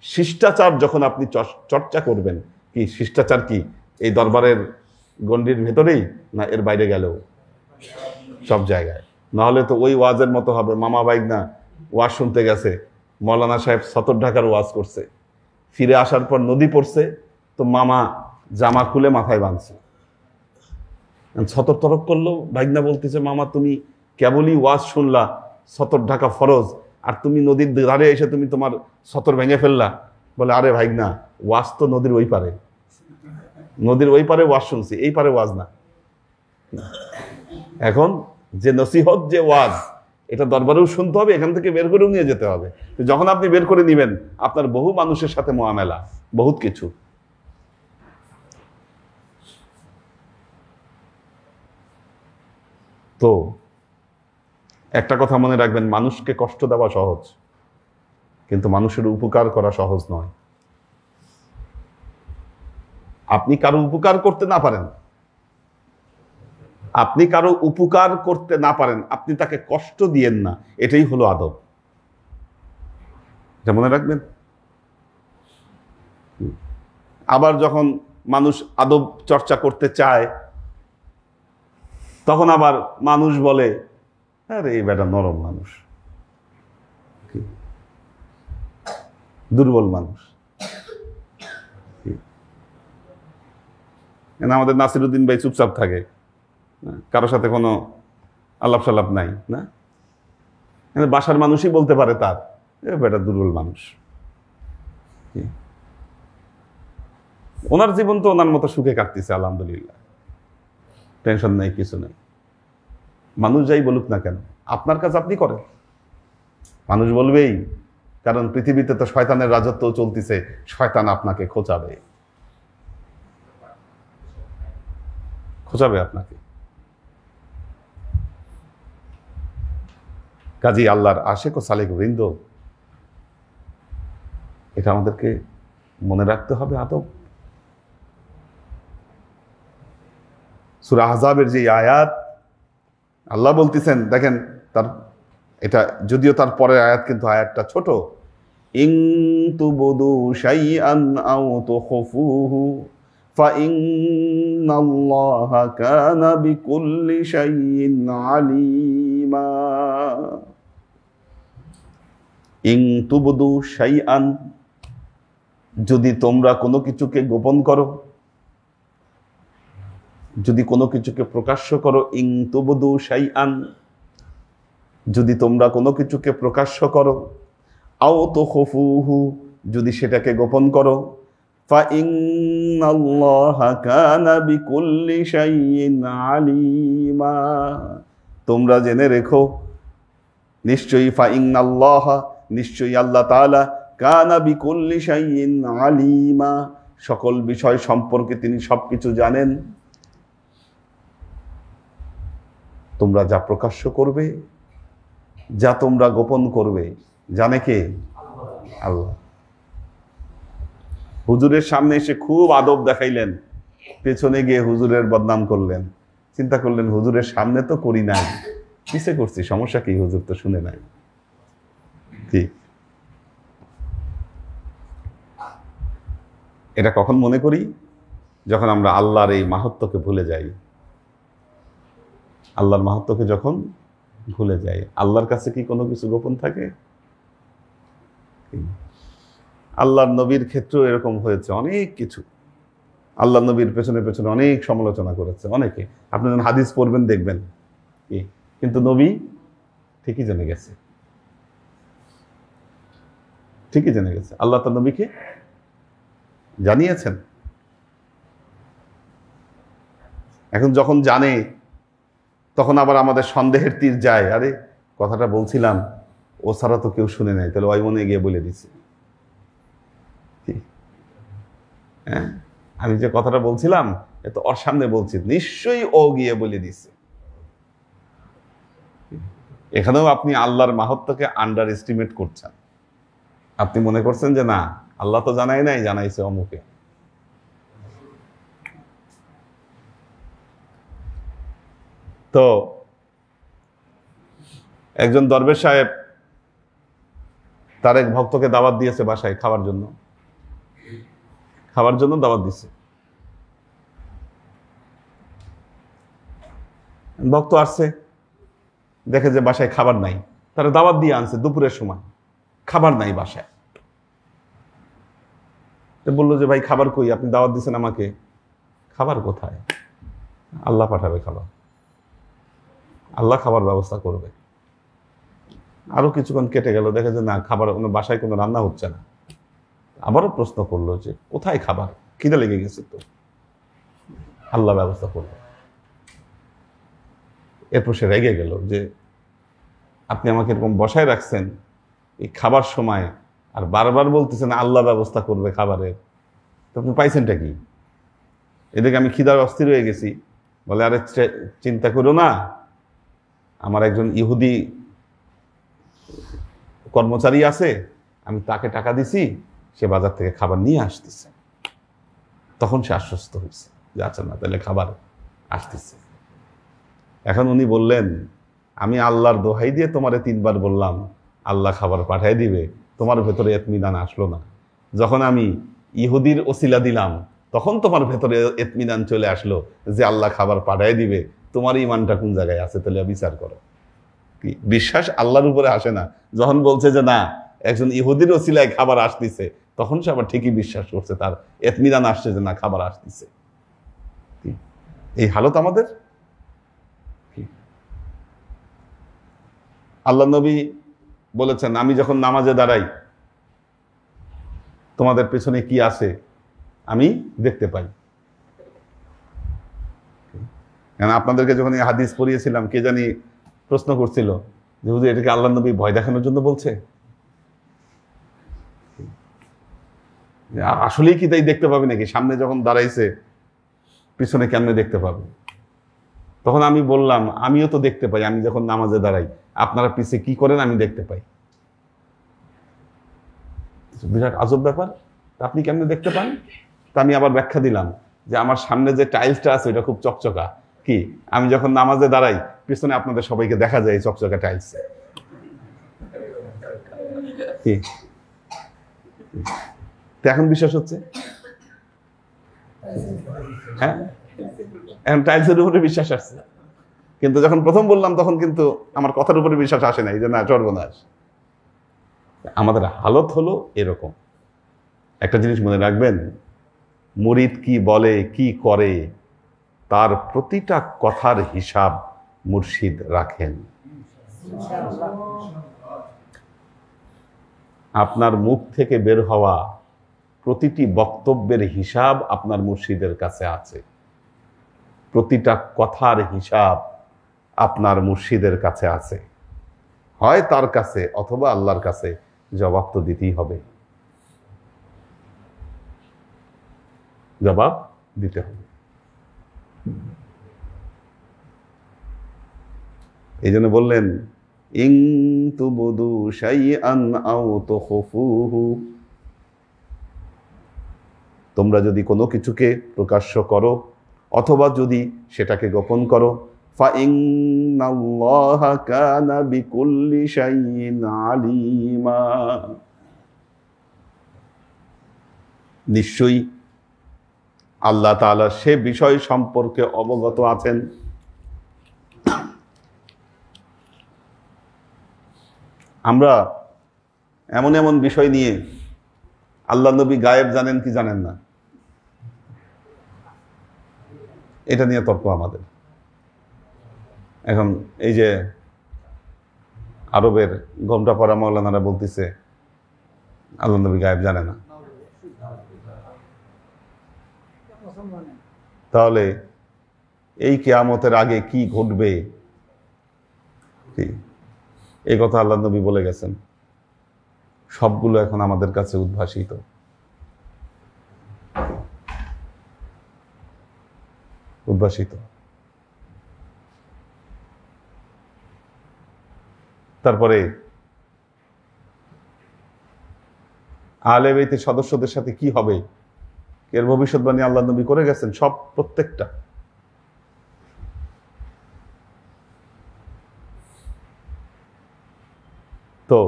শিষ্টাচার যখন আপনি চর্চা করবেন, কি শিষ্টাচার কি এই দরবারের গণ্ডির ভেতরেই না এর বাইরে গেলেও? সব জায়গায়। নাহলে তো ওই ওয়াজের মতো হবে, মামা বাইগনা ওয়াজ শুনতে গেছে, মৌলানা সাহেব সতর ঢাকার ওয়াজ করছে, ফিরে আসার পর নদী পড়ছে, তো মামা জামা খুলে মাথায় বাঁধছে, সতর তরক করলো। ভাইগনা বলতেছে, মামা তুমি কেবলই ওয়াজ শুনলা, সতর ঢাকা ফরজ, আর তুমি নদীর ধারে এসে তুমি তোমার সতর ভেঙে ফেললা। বলে, আরে ভাইগনা, ওয়াজ তো নদীর ওই পারে, নদীর ওই পারে ওয়াজ শুনছি, এই পারে ওয়াজ না। এখন যে নসিহত, যে ওয়াজ, এটা দরবারেও শুনতে হবে, এখান থেকে বের করেও নিয়ে যেতে হবে। যখন আপনি বের করে নিবেন, আপনার বহু মানুষের সাথে মোয়ামেলা, বহুত কিছু। তো একটা কথা মনে রাখবেন, মানুষকে কষ্ট দেওয়া সহজ, কিন্তু মানুষের উপকার করা সহজ নয়। আপনি কারো উপকার করতে না পারেন, আপনি তাকে কষ্ট দিয়েন না, এটাই হলো আদব। এটা মনে রাখবেন। আবার যখন মানুষ আদব চর্চা করতে চায়, তখন আবার মানুষ বলে, আরে এই বেটা নরম মানুষ, দুর্বল মানুষ। আমাদের নাসিরুদ্দিন ভাই চুপচাপ থাকে, কারোর সাথে কোনো আলাপ সালাপ নাই, না বাসার মানুষই বলতে পারে তার বেটা দুর্বল মানুষ। ওনার জীবন তো ওনার মতো সুখে কাটতেছে, আলহামদুলিল্লাহ, টেনশন নেই, কিছু নেই। মানুষ যাই বলুক না কেন, আপনার কাজ আপনি করেন, মানুষ বলবেই, কারণ পৃথিবীতে তো শয়তানের রাজত্ব চলতেছে, শয়তান আপনাকে খোঁচাবে, খোঁচাবে আপনাকে। কাজী আল্লাহর আশেক ও সালেক বৃন্দ, এটা আমাদেরকে মনে রাখতে হবে আদব। সূরা আহজাবের যে আয়াত আল্লাহ বলতেছেন, দেখেন তার এটা যদিও তার পরের আয়াত, কিন্তু আয়াতটা ছোট। ইন তুবদু শাইআন আও তুখফুহু ফাইন্নাল্লাহা কানা বিকুল্লি শাইইন আলিমা। ইন তুবদু শাইআন, যদি তোমরা কোনো কিছুকে গোপন করো, যদি কোনো কিছুকে প্রকাশ্য করো, ইন তুবদু শাইআন, যদি তোমরা কোনো কিছুকে প্রকাশ্য করো, আও তুখফুহু, যদি সেটাকে গোপন করো, ফাইন্নাল্লাহা কানা বিকুল্লি শাইইন আলিমা, তোমরা জেনে রেখো, নিশ্চয়ই ফাইন্নাল্লাহা, নিশ্চয়ই আল্লাহ তাআলা, কানা বিকুল্লি শাইইন আলিমা, সকল বিষয় সম্পর্কে তিনি সবকিছু জানেন। তোমরা যা প্রকাশ্য করবে, যা তোমরা গোপন করবে, জানে কে? আল্লাহ। হুজুরের সামনে এসে খুব আদব দেখাইলেন, পেছনে গিয়ে হুজুরের বদনাম করলেন। চিন্তা করলেন হুজুরের সামনে তো করি নাই, পিছে করছি, সমস্যা কি? হুজুর তো শুনে নাই। কি এটা কখন মনে করি? যখন আমরা আল্লাহর এই মাহাত্ম্যকে ভুলে যাই। আল্লাহর মাহাত্ম্যকে যখন ভুলে যাই। আল্লাহর কাছে কি কোনো কিছু গোপন থাকে? আল্লাহর নবীর ক্ষেত্রেও এরকম হয়েছে অনেক কিছু। আল্লাহ নবীর পেছনে পেছনে অনেক সমালোচনা করেছে অনেকে। আপনি যখন হাদিস পড়বেন দেখবেন, কিন্তু নবী ঠিকই জেনে গেছে, ঠিকই জেনে গেছে। আল্লাহ তার নবীকে জানিয়েছেন। এখন যখন জানে, তখন আবার আমাদের সন্দেহের তীর যায়, আরে কথাটা বলছিলাম ও ছাড়া তো কেউ শুনে নাই, তাহলে ওই মনে গিয়ে বলে দিছি। হ্যাঁ, আমি যে কথাটা বলছিলাম এ তো ওর সামনে বলছি, নিশ্চয়ই ও গিয়ে বলে দিছে। এখানেও আপনি আল্লাহর মাহাত্ম্যকে আন্ডার এস্টিমেট করছেন। আপনি মনে করছেন যে না, আল্লাহ তো জানাই নাই, জানাইছে অমুকে। তো একজন দরবেশ সাহেব তার এক ভক্তকে দাওয়াত দিয়েছে বাসায় খাবার জন্য, খাবার জন্য দাওয়াত দিছে। ভক্ত আসছে, দেখে যে বাসায় খাবার নাই, তারা দাওয়াত দিয়ে আনছে দুপুরের সময়, খাবার নাই বাসায়। বললো যে ভাই খাবার কই, আপনি দাওয়াত দিচ্ছেন আমাকে, খাবার কোথায়? আল্লাহ পাঠাবে খাবার, আল্লাহ খাবার ব্যবস্থা করবে। আরো কিছুক্ষণ কেটে গেল, দেখে যে না, খাবার বাসায় কোনো রান্না হচ্ছে না। আবারও প্রশ্ন করলো যে কোথায় খাবার, খিদে লেগে গেছে তো, আল্লাহ ব্যবস্থা করবে। এরপর সে রেগে গেল যে আপনি আমাকে এরকম বসায় রাখছেন এই খাবার সময়, আর বারবার বলতেছেন আল্লাহ ব্যবস্থা করবে খাবারের, তো আপনি পাইছেনটা কি? এদিকে আমি খিদার অস্থির হয়ে গেছি। বলে আরে চিন্তা করো না, আমার একজন ইহুদি কর্মচারী আছে, আমি তাকে টাকা দিছি, সে বাজার থেকে খাবার নিয়ে আসতেছে। তখন সে আশ্বস্ত হয়েছে যে আচ্ছা না, তাহলে খাবার আসতেছে। এখন উনি বললেন, আমি আল্লাহর দোহাই দিয়ে তোমারে 3 বার বললাম আল্লাহ খাবার পাঠাই দিবে, তোমার ভেতরে ইতমিনান আসলো না। যখন আমি ইহুদির ওসিলা দিলাম, তখন তোমার ভেতরে ইতমিনান চলে আসলো যে আল্লাহ খাবার পাঠাই দিবে। তোমার ইমানটা কোন জায়গায় আছে? তাহলে বিচার করো। কি বিশ্বাস আল্লাহর উপরে আসে না। যখন বলছে যে না, একজন ইহুদির ওসিলায় খাবার আসতেছে, তখন সে আবার ঠিকই বিশ্বাস করছে, তার ইতমিনান আসছে যে না, খাবার আসতেছে। এই হালত আমাদের। আল্লাহ নবী বলেছেন, আমি যখন নামাজে দাঁড়াই, তোমাদের পেছনে কি আছে আমি দেখতে পাই। কারণ আপনাদেরকে যখন এই হাদিস পড়িয়েছিলাম, কে জানি প্রশ্ন করছিল যে হুজুর এটাকে আল্লাহ নবী ভয় দেখানোর জন্য বলছে, আসলেই কি তাই দেখতে পাবে নাকি? সামনে যখন দাঁড়াইছে পিছনে কেমনে দেখতে পাবে? তখন আমি বললাম আমিও তো দেখতে পাই, আমি যখন নামাজে দাঁড়াই আপনারা পিছে কি করেন আমি দেখতে পাই। বিরাট আজব ব্যাপার, আপনি কেমনে দেখতে পান? তা আমি আবার ব্যাখ্যা দিলাম যে আমার সামনে যে টাইলসটা আছে এটা খুব চকচকা, কি আমি যখন নামাজে দাঁড়াই পিছনে আপনাদের সবাইকে দেখা যায় চকচকা টাইলস। কি এখন বিশ্বাস হচ্ছে? হ্যাঁ, এখন টাইলসের উপরে বিশ্বাস আসছে, কিন্তু যখন প্রথম বললাম তখন কিন্তু আমার কথার উপরে বিশ্বাস আসে নাই, যে না সর্বনাশ। আমাদের হালত হলো এরকম। একটা জিনিস মনে রাখবেন, মুরিদ কি বলে কি করে তার প্রতিটা কথার হিসাব মুর্শিদ রাখেন। আপনার মুখ থেকে বের হওয়া প্রতিটি বক্তব্যের হিসাব আপনার মুর্শিদের কাছে আছে। প্রতিটা কথার হিসাব আপনার মুর্শিদের কাছে আছে। হয় তার কাছে অথবা আল্লাহর কাছে জবাব তো দিতেই হবে, জবাব দিতে হবে। এই জন্য বললেন ইন তুবদু শাইআন আও তুখফুহু, তোমরা যদি কোনো কিছুকে প্রকাশ্য করো অথবা যদি সেটাকে গোপন করো, ফাইন্নাল্লাহা কানা বিকুল্লি শাইইন আলিমা, নিশ্চয়ই আল্লাহ তাআলা সে বিষয় সম্পর্কে অবগত আছেন। আমরা এমন এমন বিষয় নিয়ে আল্লাহ নবী গায়েব জানেন কি জানেন না, এটা নিয়ে তর্ক আমাদের। এখন এই যে আরবের ঘোমটা পরা মাওলানারা বলতেছে আল্লাহ নবী গায়েব জানে না, তাহলে এই কিয়ামতের আগে কি ঘটবে এই কথা আল্লাহ নবী বলে গেছেন, সবগুলো এখন আমাদের কাছে উদ্ভাসিত। তারপরে আহলে বাইতের সদস্যদের সাথে কি হবে এর ভবিষ্যৎবাণী আল্লাহ নবী করে গেছেন, সব প্রত্যেকটা। তো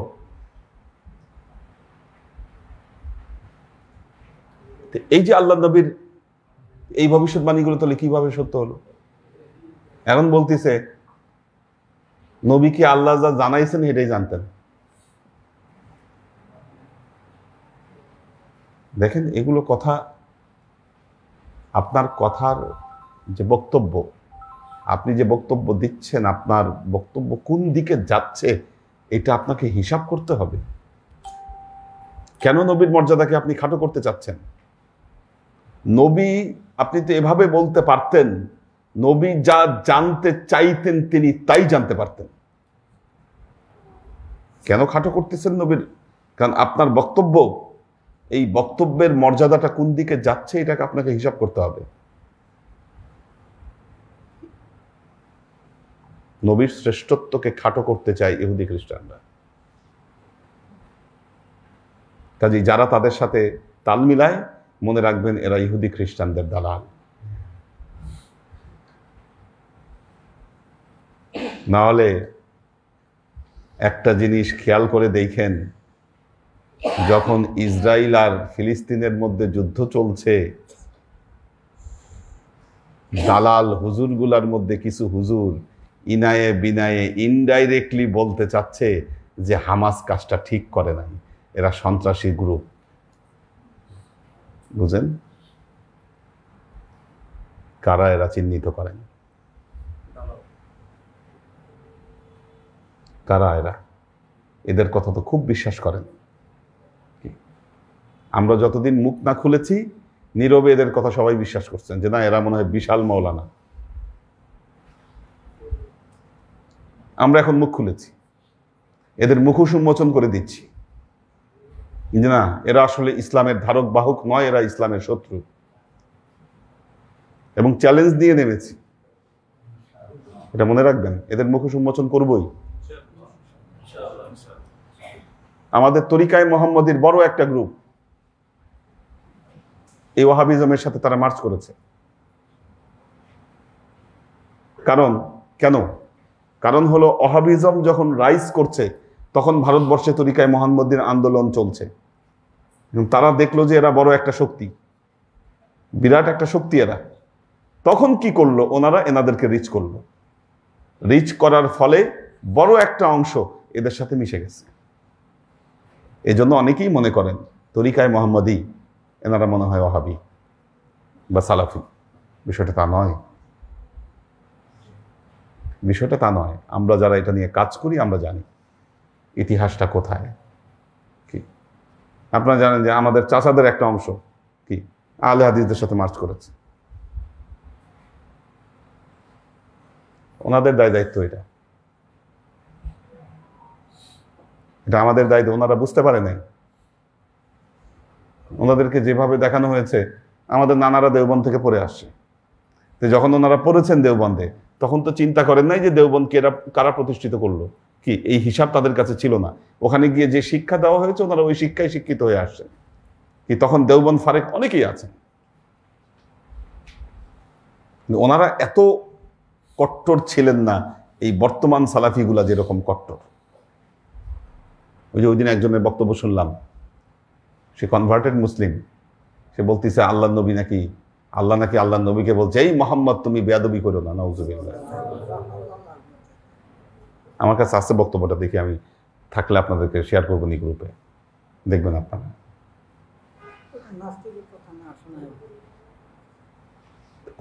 এই যে আল্লাহ নবীর এই ভবিষ্যৎবাণীগুলো তাহলে কিভাবে সত্য হলো? এখন বলতেছে নবী কি আল্লাহ যা জানাইছেন এটাই জানতেন। দেখেন এগুলো কথা, আপনার কথার যে বক্তব্য, আপনি যে বক্তব্য দিচ্ছেন, আপনার বক্তব্য কোন দিকে যাচ্ছে এটা আপনাকে হিসাব করতে হবে। কেন নবীর মর্যাদাকে আপনি খাটো করতে চাচ্ছেন? নবী আপনি তো এভাবে বলতে পারতেন, নবী যা জানতে চাইতেন তিনি তাই জানতে পারতেন। কেন খাটো করতেছেন নবীর? কারণ আপনার বক্তব্য, এই বক্তব্যের মর্যাদাটা কোন দিকে যাচ্ছে এটাকে আপনাকে হিসাব করতে হবে। নবীর শ্রেষ্ঠত্বকে খাটো করতে চায় ইহুদি খ্রিস্টানরা। কাজেই যারা তাদের সাথে তাল মিলায় মনে রাখবেন এরা ইহুদি খ্রিস্টানদের দালাল। না হলে একটা জিনিস খেয়াল করে দেখেন, যখন ইসরায়েল আর ফিলিস্তিনের মধ্যে যুদ্ধ চলছে, দালাল হুজুরগুলার মধ্যে কিছু হুজুর ইনায়ে বিনায়ে ইনডাইরেক্টলি বলতে চাচ্ছে যে হামাস কাজটা ঠিক করে নাই, এরা সন্ত্রাসী গ্রুপ। বুঝেন কারা এরা চিহ্নিত করেন? কারা এরা? এদের কথা তো খুব বিশ্বাস করেন। আমরা যতদিন মুখ না খুলেছি নীরবে এদের কথা সবাই বিশ্বাস করছেন যে না এরা মনে হয় বিশাল মাওলানা। আমরা এখন মুখ খুলেছি, এদের মুখোশ উন্মোচন করে দিচ্ছি যে না এরা আসলে ইসলামের ধারক বাহক নয়, এরা ইসলামের শত্রু, এবং চ্যালেঞ্জ দিয়ে নেমেছি। এটা মনে রাখবেন, এদের মুখোশ উন্মোচন করবই। আমাদের তরিকায়ে মুহাম্মদীর বড় একটা গ্রুপ এই ওয়াহাবিজমের সাথে তারা মার্চ করেছে। কারণ হলো ওয়াহাবিজম যখন রাইজ করছে তখন ভারতবর্ষে তরিকায়ে মুহাম্মদীর আন্দোলন চলছে, এবং তারা দেখলো যে এরা বড় একটা শক্তি, বিরাট একটা শক্তি এরা। তখন কি করলো, ওনারা এনাদেরকে রিচ করলো। রিচ করার ফলে বড় একটা অংশ এদের সাথে মিশে গেছে। এজন্য অনেকেই মনে করেন তরিকায়ে মুহাম্মদী এনারা মনে হয় ওয়াহাবি বা সালাফি। বিষয়টা তা নয়, বিষয়টা তা নয়। আমরা যারা এটা নিয়ে কাজ করি আমরা জানি ইতিহাসটা কোথায়। কি আপনারা জানেন যে আমাদের চাচাদের একটা অংশ কি আহলে হাদিসদের সাথে মার্চ করেছে। ওনাদের দায়িত্ব, এটা আমাদের দায়িত্ব। ওনারা বুঝতে পারে নাই, ওনাদেরকে যেভাবে দেখানো হয়েছে, আমাদের নানারা দেওবন্দ থেকে পড়ে আসছে, তো যখন ওনারা পড়েছেন দেওবন্দে তখন তো চিন্তা করেন নাই যে দেওবন্দকে এরা কারা প্রতিষ্ঠিত করলো, কি এই হিসাব তাদের কাছে ছিল না। ওখানে গিয়ে যে শিক্ষা দেওয়া হয়েছে ওনারা ওই শিক্ষায় শিক্ষিত হয়ে আসছে। কি তখন দেওবন্দ ফারেক অনেকেই আছেন, ওনারা এত কট্টর ছিলেন না এই বর্তমান সালাফিগুলা যেরকম কট্টর। ওই দিন একজনের বক্তব্য শুনলাম, সে কনভার্টেড মুসলিম, সে বলতেছে আল্লাহ নবী নাকি আল্লাহ নবীকে বলছে এই মোহাম্মদ তুমি বেয়াদবি করো না, নাউজুবিল্লাহ। আমার কাছে আসছে বক্তব্যটা, দেখি আমি থাকলে আপনাদেরকে শেয়ার করবো নি গ্রুপে, দেখবেন আপনারা।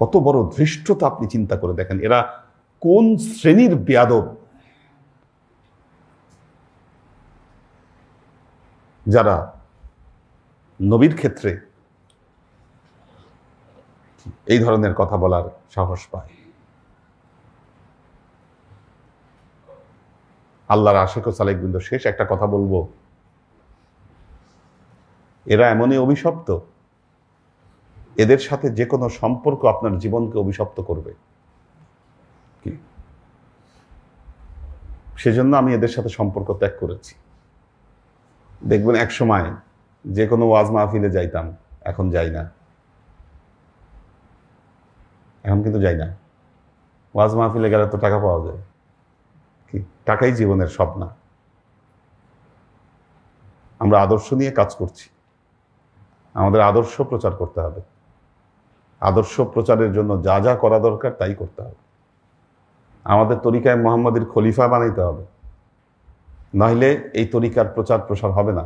কত বড় ধৃষ্টতা আপনি চিন্তা করে দেখেন, এরা কোন শ্রেণীর বেয়াদব, যারা নবীর ক্ষেত্রে এই ধরনের কথা বলার সাহস পায়। আল্লাহর আশিক ও সালেক বৃন্দ, শেষ একটা কথা বলবো, এরা এমনই অভিশপ্ত, এদের সাথে যে কোনো সম্পর্ক আপনার জীবনকে অভিশপ্ত করবে। সেজন্য আমি এদের সাথে সম্পর্ক ত্যাগ করেছি। দেখবেন এক সময় যে কোনো ওয়াজ মাহফিলে যাইতাম, এখন যাই না। এখন কিন্তু যাই না। ওয়াজ মাহফিলে গেলে তো টাকা পাওয়া যায়, কি টাকাই জীবনের সব না। আমরা আদর্শ নিয়ে কাজ করছি, আমাদের আদর্শ প্রচার করতে হবে। আদর্শ প্রচারের জন্য যা যা করা দরকার তাই করতে হবে। আমাদের তরিকায় মুহাম্মদীর খলিফা বানাইতে হবে, নইলে এই তরিকার প্রচার প্রসার হবে না।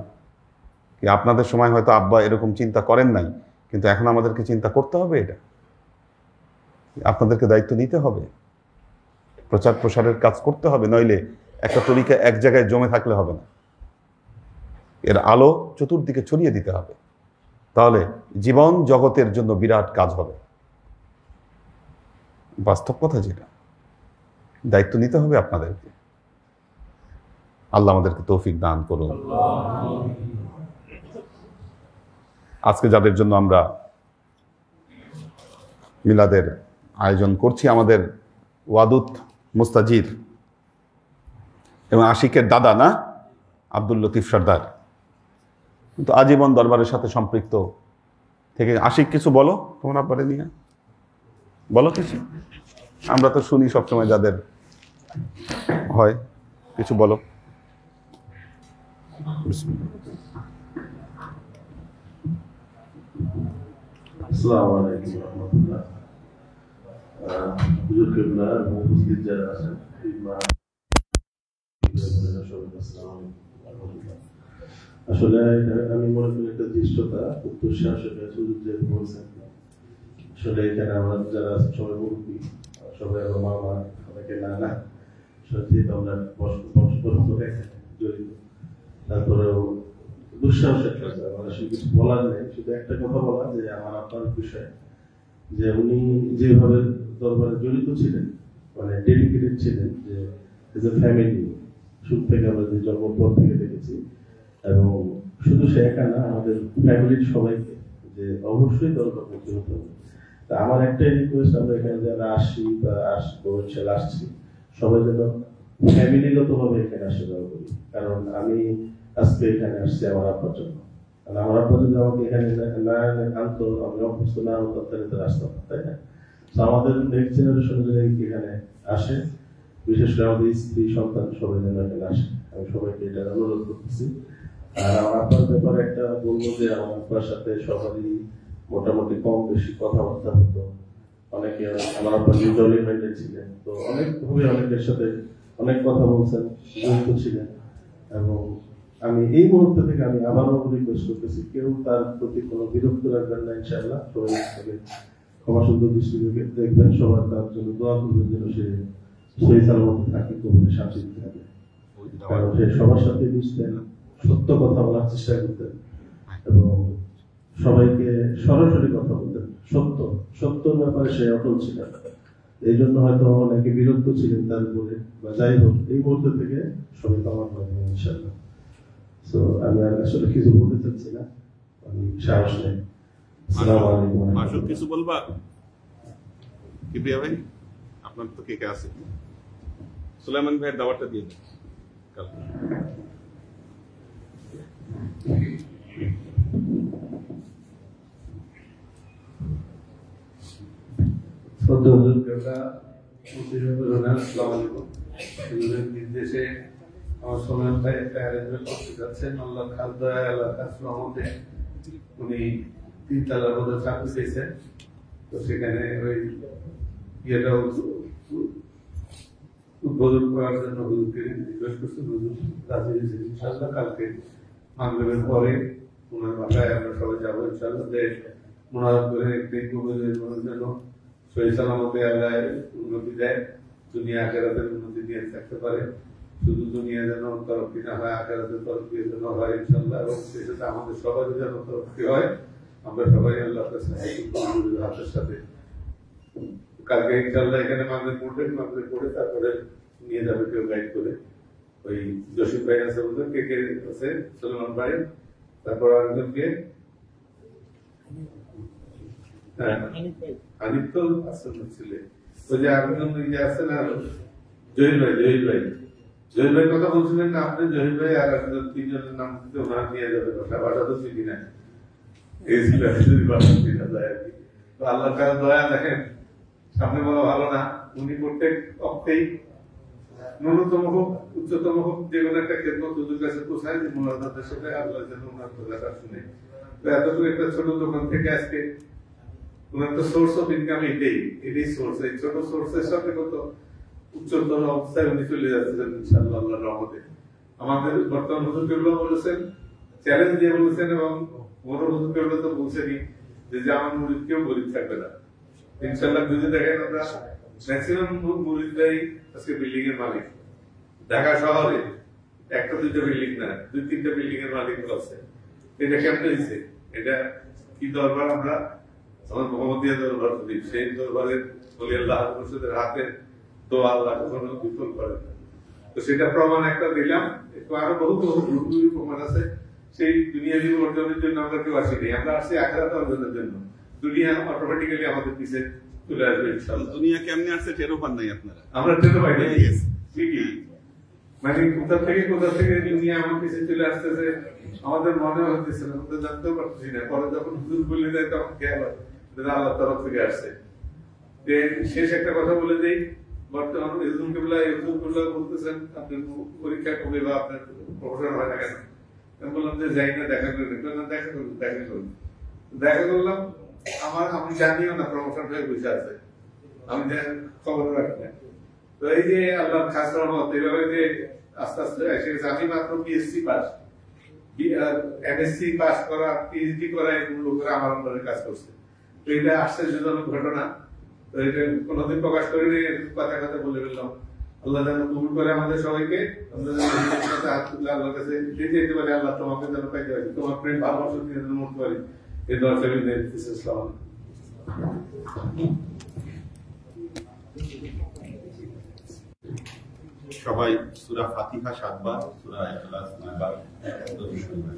কি আপনাদের সময় হয়তো আব্বা এরকম চিন্তা করেন নাই, কিন্তু এখন আমাদেরকে চিন্তা করতে হবে, এটা আপনাদেরকে দায়িত্ব নিতে হবে, প্রচার প্রসারের কাজ করতে হবে। নইলে একটা তরিকা এক জায়গায় জমে থাকলে হবে না, এর আলো চতুর্দিকে ছড়িয়ে দিতে হবে, তাহলে জীবন জগতের জন্য বিরাট কাজ হবে। বাস্তব কথা যেটা, দায়িত্ব নিতে হবে আপনাদেরকে। আল্লাহ আমাদেরকে তৌফিক দান করুন। আজকে যাদের জন্য আমরা মিলাদের আয়োজন করছি, আমাদের ওয়াদুদ মুস্তাজির এবং আশিকের দাদা না আব্দুল লতিফ সর্দার, কিন্তু আজীবন দরবারের সাথে সম্পৃক্ত থেকে। আশিক কিছু বলো তোমার আব্বারে নিয়ে, বলো কিছু। আমরা তো শুনি সবসময় যাদের হয়, কিছু বলো। আসসালামু আলাইকুম ওয়া রাহমাতুল্লাহ। হুজুর কিবলা এবং উপস্থিত যারা আছেন, আসলে আমি মনে করি একটা দৃষ্টতা উত্তর শাসক হুজুর যে বলছেন, আসলে এখানে আমরা যারা আছেন সবাই মুরব্বী, সবাই আমার মামা, অনেকে নানা, সত্যি তো আমরা বংশ পরম্পরায় জড়িত। তারপরেও দুঃসাহসের কাজ। আমার আসলে কিছু বলার নেই, শুধু একটা কথা বলা যে আমার আপনার বিষয়ে যে উনি যেভাবে দরবারে জড়িত ছিলেন, মানে ডেডিকেটেড ছিলেন, যে এজ এ ফ্যামিলি শুরু থেকে আমরা যে জন্ম পর থেকে দেখেছি, এবং শুধু সে একা না, আমাদের ফ্যামিলির সবাইকে যে অবশ্যই দরকার করতে হতে হবে। তা আমার একটাই রিকোয়েস্ট, আমরা এখানে যারা আসছি বা আসবো ইনশাল্লাহ আসছি, সবাই যেন ফ্যামিলিগত ভাবে এখানে আসা যাওয়া করি। কারণ আমি আজকে এখানে আসছি আমার আব্বার জন্য, কারণ আমার আব্বা যদি আমাকে এখানে না আনতো, আমি অভ্যস্ত না হতাম, তাহলে তো আসতাম না, তাই না? তো আমাদের নেক্সট জেনারেশন যদি এখানে আসে, বিশেষ করে আমাদের স্ত্রী সন্তান সবাই যেন এখানে আসে, আমি সবাইকে এটা অনুরোধ করতেছি। আর আমার আব্বার ব্যাপারে একটা বলবো যে আমার আব্বার সাথে সবারই মোটামুটি কম বেশি কথাবার্তা হতো। অনেকে আমার আব্বা নিউট্রালি মাইন্ডেড ছিলেন, তো অনেকভাবে অনেকের সাথে অনেক কথা বলছেন, জড়িত ছিলেন। এবং আমি এই মুহূর্তে থেকে আমি আবারও রিকোয়েস্ট করতেছি, কেউ তার প্রতি কোনো বিরক্ত রাখবেন না, ইনশাআল্লাহ সবাই ক্ষমা সুন্দর দৃষ্টি দেখবেন, সবার তার জন্য দোয়া করবেন যেন সে সহি সালামতে থাকে, কবরে শান্তিতে থাকে। কারণ সে সবার সাথে মিশতেন, সত্য কথা বলার চেষ্টা করতেন এবং সবাইকে সরাসরি কথা বলতেন, সত্যর ব্যাপারে সে অটল ছিলেন। এই জন্য হয়তো অনেকে বিরক্ত ছিলেন তার উপরে, বা যাই হোক, এই মুহূর্তে থেকে সবাই ক্ষমা করবেন ইনশাআল্লাহ। তো আমি আর আসলে কিছু বলতে চাচ্ছি না, আমি সাহস নেই। আসসালামু আলাইকুম। মাসুদ কিছু বলবা কি প্রিয়া ভাই? আপনার তো কে কে আছে? সুলাইমান ভাইয়ের দাওয়াতটা দিয়ে দিন কাল। নির্দেশে আমার সোনার ভাই একটা অ্যারেঞ্জমেন্ট করতে যাচ্ছেন, আল্লাহ খাস দয়া আল্লাহ খাস রহমতে উনি 3 তলার মধ্যে চাকরি পেয়েছেন। তো সেখানে ওই ইয়েটা উদ্বোধন করার জন্য হুজুরকে রিকোয়েস্ট করছে, হুজুর রাজি হয়েছে। ইনশাআল্লাহ কালকে মাগরিবের পরে ওনার বাসায় আমরা সবাই যাবো ইনশাআল্লাহ, যে মোনাজাত করে একটি জন্য সহি সালামতে আল্লাহ উন্নতি দেয়, দুনিয়া আখিরাতের উন্নতি দিয়ে থাকতে পারে। শুধু দুনিয়া যেন তরক্কি না হয়, আখিরাতের তরক্কি যেন হয় ইনশাআল্লাহ, এবং সেই সাথে আমাদের সবাই যেন তরক্কি হয়। আমরা সবাই আল্লাহর কাছে হাতের সাথে কালকে ইনশাআল্লাহ এখানে মাগরিব পড়ে তারপরে নিয়ে যাবে কেউ গাইড করে। ওই জসিম ভাই আছে, ওদের কে কে আছে, সুলেমান ভাই, তারপর আরেকজনকে আনিফ তো আসল ছেলে, ওই যে আরেকজন যে আছে না জহির ভাই কথা বলছিলেন না আপনি? জহির ভাই আর একজন 3 জনের নাম ওনার নিয়ে যাবে, বাসা তো চিনি না, এই ছিল বাসা চিনা যায় আর কি। তো আল্লাহর কাছে দয়া, দেখেন সামনে বলা ভালো না, উনি প্রত্যেক অক্ষেই ন্যূনতম হোক উচ্চতম হোক যে কোনো একটা খেদমত হুজুর কাছে পৌঁছায়, যে মুনাজাতের সাথে আল্লাহ যেন ওনার কথাটা শুনে। তো এতটুকু একটা ছোট দোকান থেকে আজকে ওনার তো সোর্স অফ ইনকাম এটাই সোর্স, এই ছোট সোর্সের সাথে কত উচ্চতর অবস্থায় উনি চলে যাচ্ছেন ইনশাআল্লাহ আল্লাহর রহমতে। আমাদের বর্তমান হুজুর কেবলা বলেছেন, চ্যালেঞ্জ দিয়ে বলেছেন, এবং বড় হুজুর কেবলা তো বলছেনই যে আমার মুরিদ কেউ গরিব থাকবে না ইনশাআল্লাহ। যদি দেখেন আমরা ম্যাক্সিমাম মুরিদরাই আজকে বিল্ডিং এর মালিক, ঢাকা শহরে 1-2টা বিল্ডিং না 2-3টা বিল্ডিং এর মালিক আছে। এটা কেমন হয়েছে? এটা কি দরবার? আমরা আমার মোহাম্মদিয়া দরবার করি, সেই দরবারের বলি আল্লাহ মুর্শিদের হাতে দোয়া আল্লাহ কখনো বিফল করে না। তো সেটা প্রমাণ একটা দিলাম, একটু আরো বহু প্রমাণ আছে। সেই দুনিয়াবি অর্জনের জন্য আমরা কেউ আসিনি, আমরা আসছি আখিরাত অর্জনের জন্য। দুনিয়া অটোমেটিক্যালি আমাদের পিছে চলে আসবে ইনশাআল্লাহ। দুনিয়া কেমনে আসছে টেরও পান নাই আপনারা? আমরা টেরও পাই না, ঠিকই। মানে কোথা থেকে দুনিয়া আমার পিছে চলে আসতেছে আমাদের মনে হচ্ছে না, আমরা জানতেও পারছি না। পরে যখন হুজুর বলে দেয় তখন খেয়াল হয় আল্লাহর তরফ থেকে আসছে। শেষ একটা কথা বলে দেই, বর্তমান বলতেছেন আপনার পরীক্ষা কবে বা আপনার প্রফেসর হয় না কেন? আমি বললাম যে যাই না, দেখা করলাম। আমি জানিও না প্রমোশন হয়ে বসে আছে, আমি খবর রাখি না। তো এই যে আল্লাহর খাস রহমত, এইভাবে যে আস্তে আস্তে এসে গেছে। আমি মাত্র পিএসসি পাস, এমএসসি পাস করা, পিএইচডি করা এগুলো লোকেরা আমার আন্ডারে কাজ করছে। তো এটা আশ্চর্যজনক ঘটনা। তো এটা কোনোদিন প্রকাশ করিনি, কথা বলে ফেললাম। আল্লাহ যেন কবুল করে আমাদের সবাইকে। আমরা যেন নিজের সাথে হাত তুলে আল্লাহর কাছে যেতে পারি, আল্লাহ তোমাকে যেন পাইতে পারি, তোমার প্রেম ভালোবাসা নিয়ে যেন মরতে পারি। এই দোয়া চাই। ইসলাম। সবাই সূরা ফাতিহা 7 বার, সূরা ইখলাস 9 বার, দরুদ শরীফ।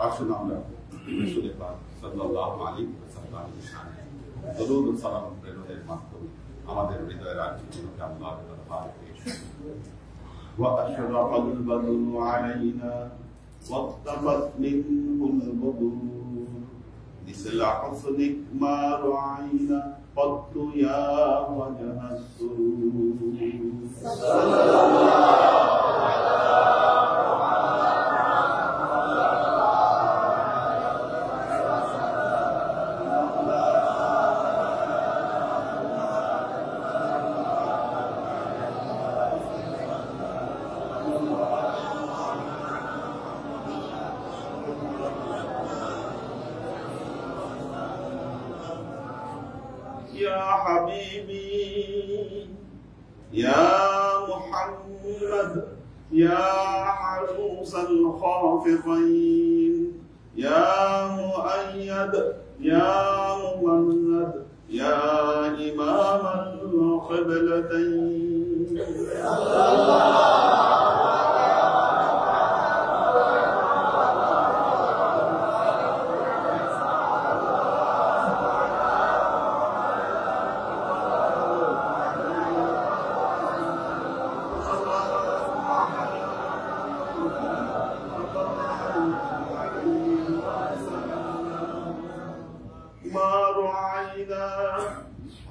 আসুন আমরা রাসূল পাক সাল্লাল্লাহু আলাইহি ওয়াসাল্লামের শানে দরুদ ও সালাম প্রেরণের মাধ্যমে আমাদের হৃদয়ের আর্জিগুলোকে আল্লাহর দরবারে পেশ করি। ওয়া আশরাফাল বদরু আলাইনা ওয়াত্তাফাত মিনহুল বুদুর মিসলা হুসনিক মা রাআইনা قد يا وجه السرور يا حبيبي يا محمد يا عروس الخافقين يا مؤيد يا ممند يا إمام القبلتين ما رعينا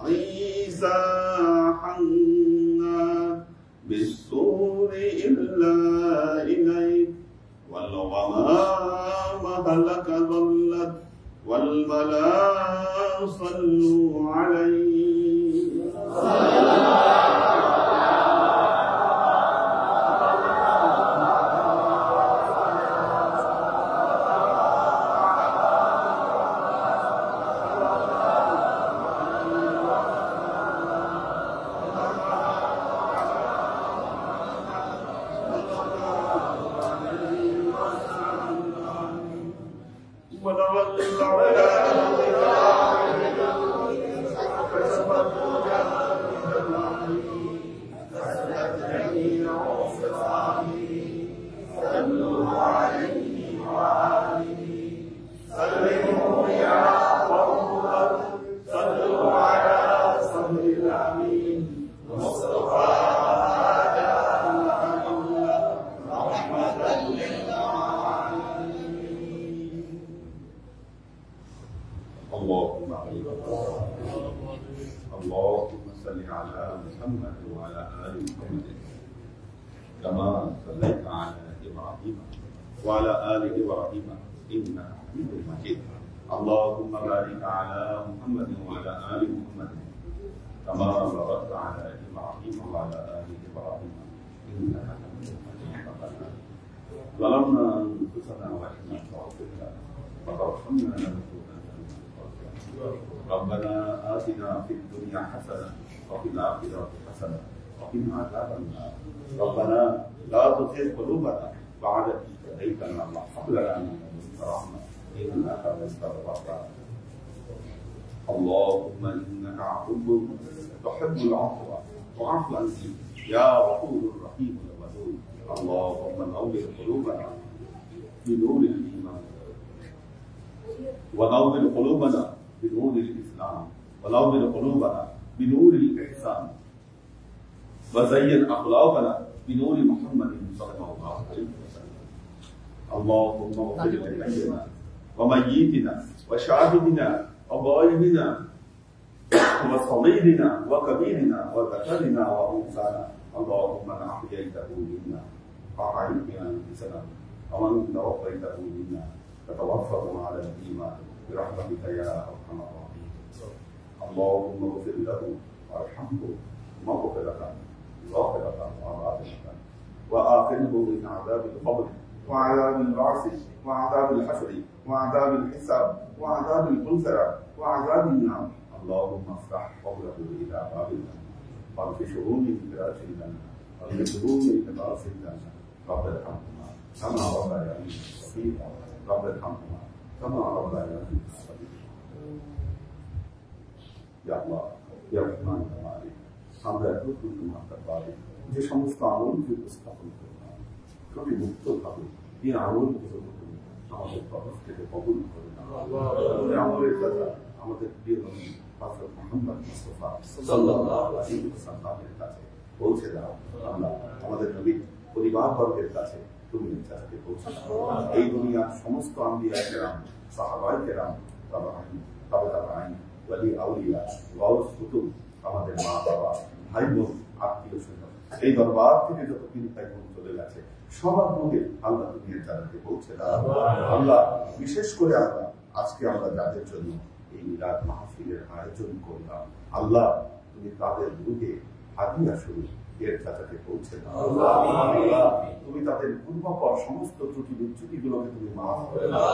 عيسى حنا بالسور إلا إليك والغمام هلك ظلت والملا صلوا عليه اللهم اللهم صل على محمد وعلى آل محمد كما صليت على إبراهيم وعلى آل إبراهيم إنك حميد مجيد اللهم بارك على محمد وعلى آل محمد كما باركت على إبراهيم وعلى آل إبراهيم إنك حميد مجيد ظلمنا أنفسنا وإن لم تغفر لنا وترحمنا لنكونن من الخاسرين ربنا آتنا في الدنيا حسنة وفي الآخرة حسنة وقنا عذاب النار ربنا لا تزغ قلوبنا بعد إذ هديتنا وهب لنا من لدنك رحمة إنك أنت الوهاب اللهم إنك عفو تحب العفو فاعف عني يا غفور رحيم الودود اللهم نور قلوبنا بنور الإيمان ونور قلوبنا بنور الإسلام ونور قلوبنا بنور الإحسان وزين أخلاقنا بنور محمد صلى الله عليه وسلم اللهم اغفر لحينا وميتنا وشاهدنا وغائبنا وصغيرنا وكبيرنا وذكرنا وأنثانا اللهم من أحييته منا فأحينا بسلام ومن توفيته منا فتوفه على الإيمان برحمتك يا أرحم الراحمين اللهم اغفر له وارحمه مغفرة ظاهرة وباطنة وآخره من عذاب القبر وعذاب البعث وعذاب الحشر وعذاب الحساب وعذاب الألسرة وعذاب النار اللهم افتح قبره إلى باب الجنة وانفشه من فراش الجنة وانفشه من لباس الجنة رب ارحمهما كما ربياني صغيرا رب ارحمهما كما ربياني صغيرا يا الله يا رحمن يا مالك আমরা একটু মাত্রা পারি যে সমস্ত আমলকে উপস্থাপন করলাম সবই মুক্তভাবে এই আমলগুলো আমাদের তরফ থেকে কবুল করে আমলের কথা আমাদের প্রিয় নবী হযরত মুহাম্মদ মুস্তাফা সাল্লাল্লাহু আলাইহি ওয়াসাল্লামের কাছে পৌঁছে দাও আল্লাহ আমাদের নবী পরিবারবর্গের কাছে তুমি তাকে পৌঁছে দাও এই দুনিয়ার সমস্ত আম্বিয়া কেরাম সাহাবায়ে কেরাম তাবেঈন ওয়ালি আউলিয়া গাউস কুতুব আমাদের মা বাবা ভাই বোন আত্মীয় স্বজন এই দরবার থেকে যত চিন্তায় চলে গেছে সবার মধ্যে আল্লাহ দুনিয়ার জান্নাতে পৌঁছে দাও আল্লাহ বিশেষ করে আল্লাহ আজকে আমরা যাদের জন্য এই মিলাদ মাহফিলের আয়োজন করলাম আল্লাহ তুমি তাদের রূহে হাদিয়া স্বরূপ এর কাছে পৌঁছে দাও আল্লাহ তুমি তাদের পূর্বপর সমস্ত ত্রুটি বিচ্যুতিগুলোকে তুমি মাফ করে দাও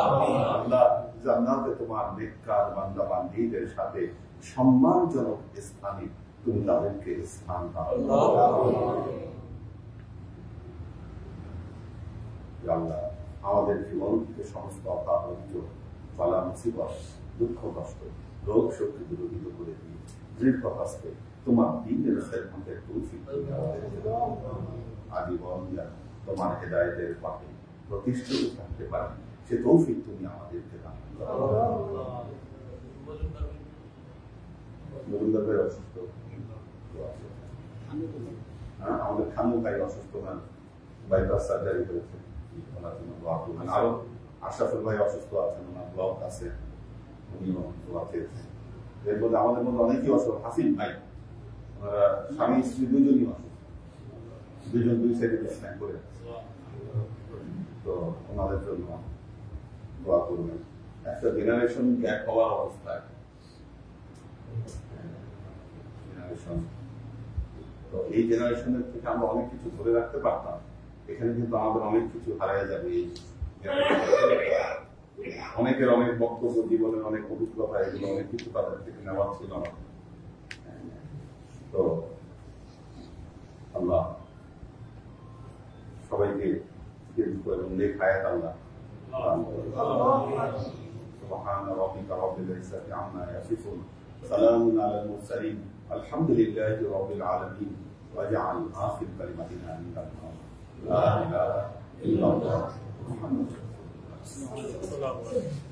আল্লাহ জান্নাতে তোমার নেককার বান্দা বান্দীদের সাথে সম্মানজনক স্থানে তুমি তাদেরকে স্থান দাও আল্লাহ আমাদের জীবন থেকে সমস্ত অকারণিত বালা মুসিবত দুঃখ কষ্ট রোগ শক্তি দূরীভূত করে দিয়ে দৃঢ় হস্তে তোমার দ্বীনের খেদমতের তৌফিক আজীবন যেন তোমার হেদায়েতের পথে প্রতিষ্ঠিত থাকতে পারি সে তৌফিক তুমি আমাদেরকে দান করো অসুস্থ আমাদের খানু ভাই অসুস্থ হন বাইপাস সার্জারি করেছে ওনার জন্য দোয়া করবেন আরো আশরাফুল ভাই অসুস্থ আছেন ওনার ব্লক আছে উনিও দোয়া চেয়েছেন এর মধ্যে আমাদের মধ্যে অনেকেই অসুস্থ হাসিন ভাই ওনারা স্বামী স্ত্রী দুজনই অসুস্থ দুজন দুই সাইডে স্ন্যাক করে তো ওনাদের জন্য দোয়া করবেন একটা জেনারেশন গ্যাপ হওয়ার অবস্থায় তো এই জেনারেশনের থেকে আমরা অনেক কিছু ধরে রাখতে পারতাম এখানে কিন্তু আমাদের অনেক কিছু হারাই যাবে এই অনেকের অনেক বক্তব্য জীবনের অনেক অভিজ্ঞতা এগুলো অনেক কিছু তাদের থেকে নেওয়া ছিল না তো আল্লাহ সবাইকে দীর্ঘ এবং নেক হায়াত আল্লাহ سبحان ربك رب العزة عما يصفون سلام على المرسلين الحمد لله رب العالمين واجعل آخر كلمتنا من الله لا إله إلا الله محمد رسول الله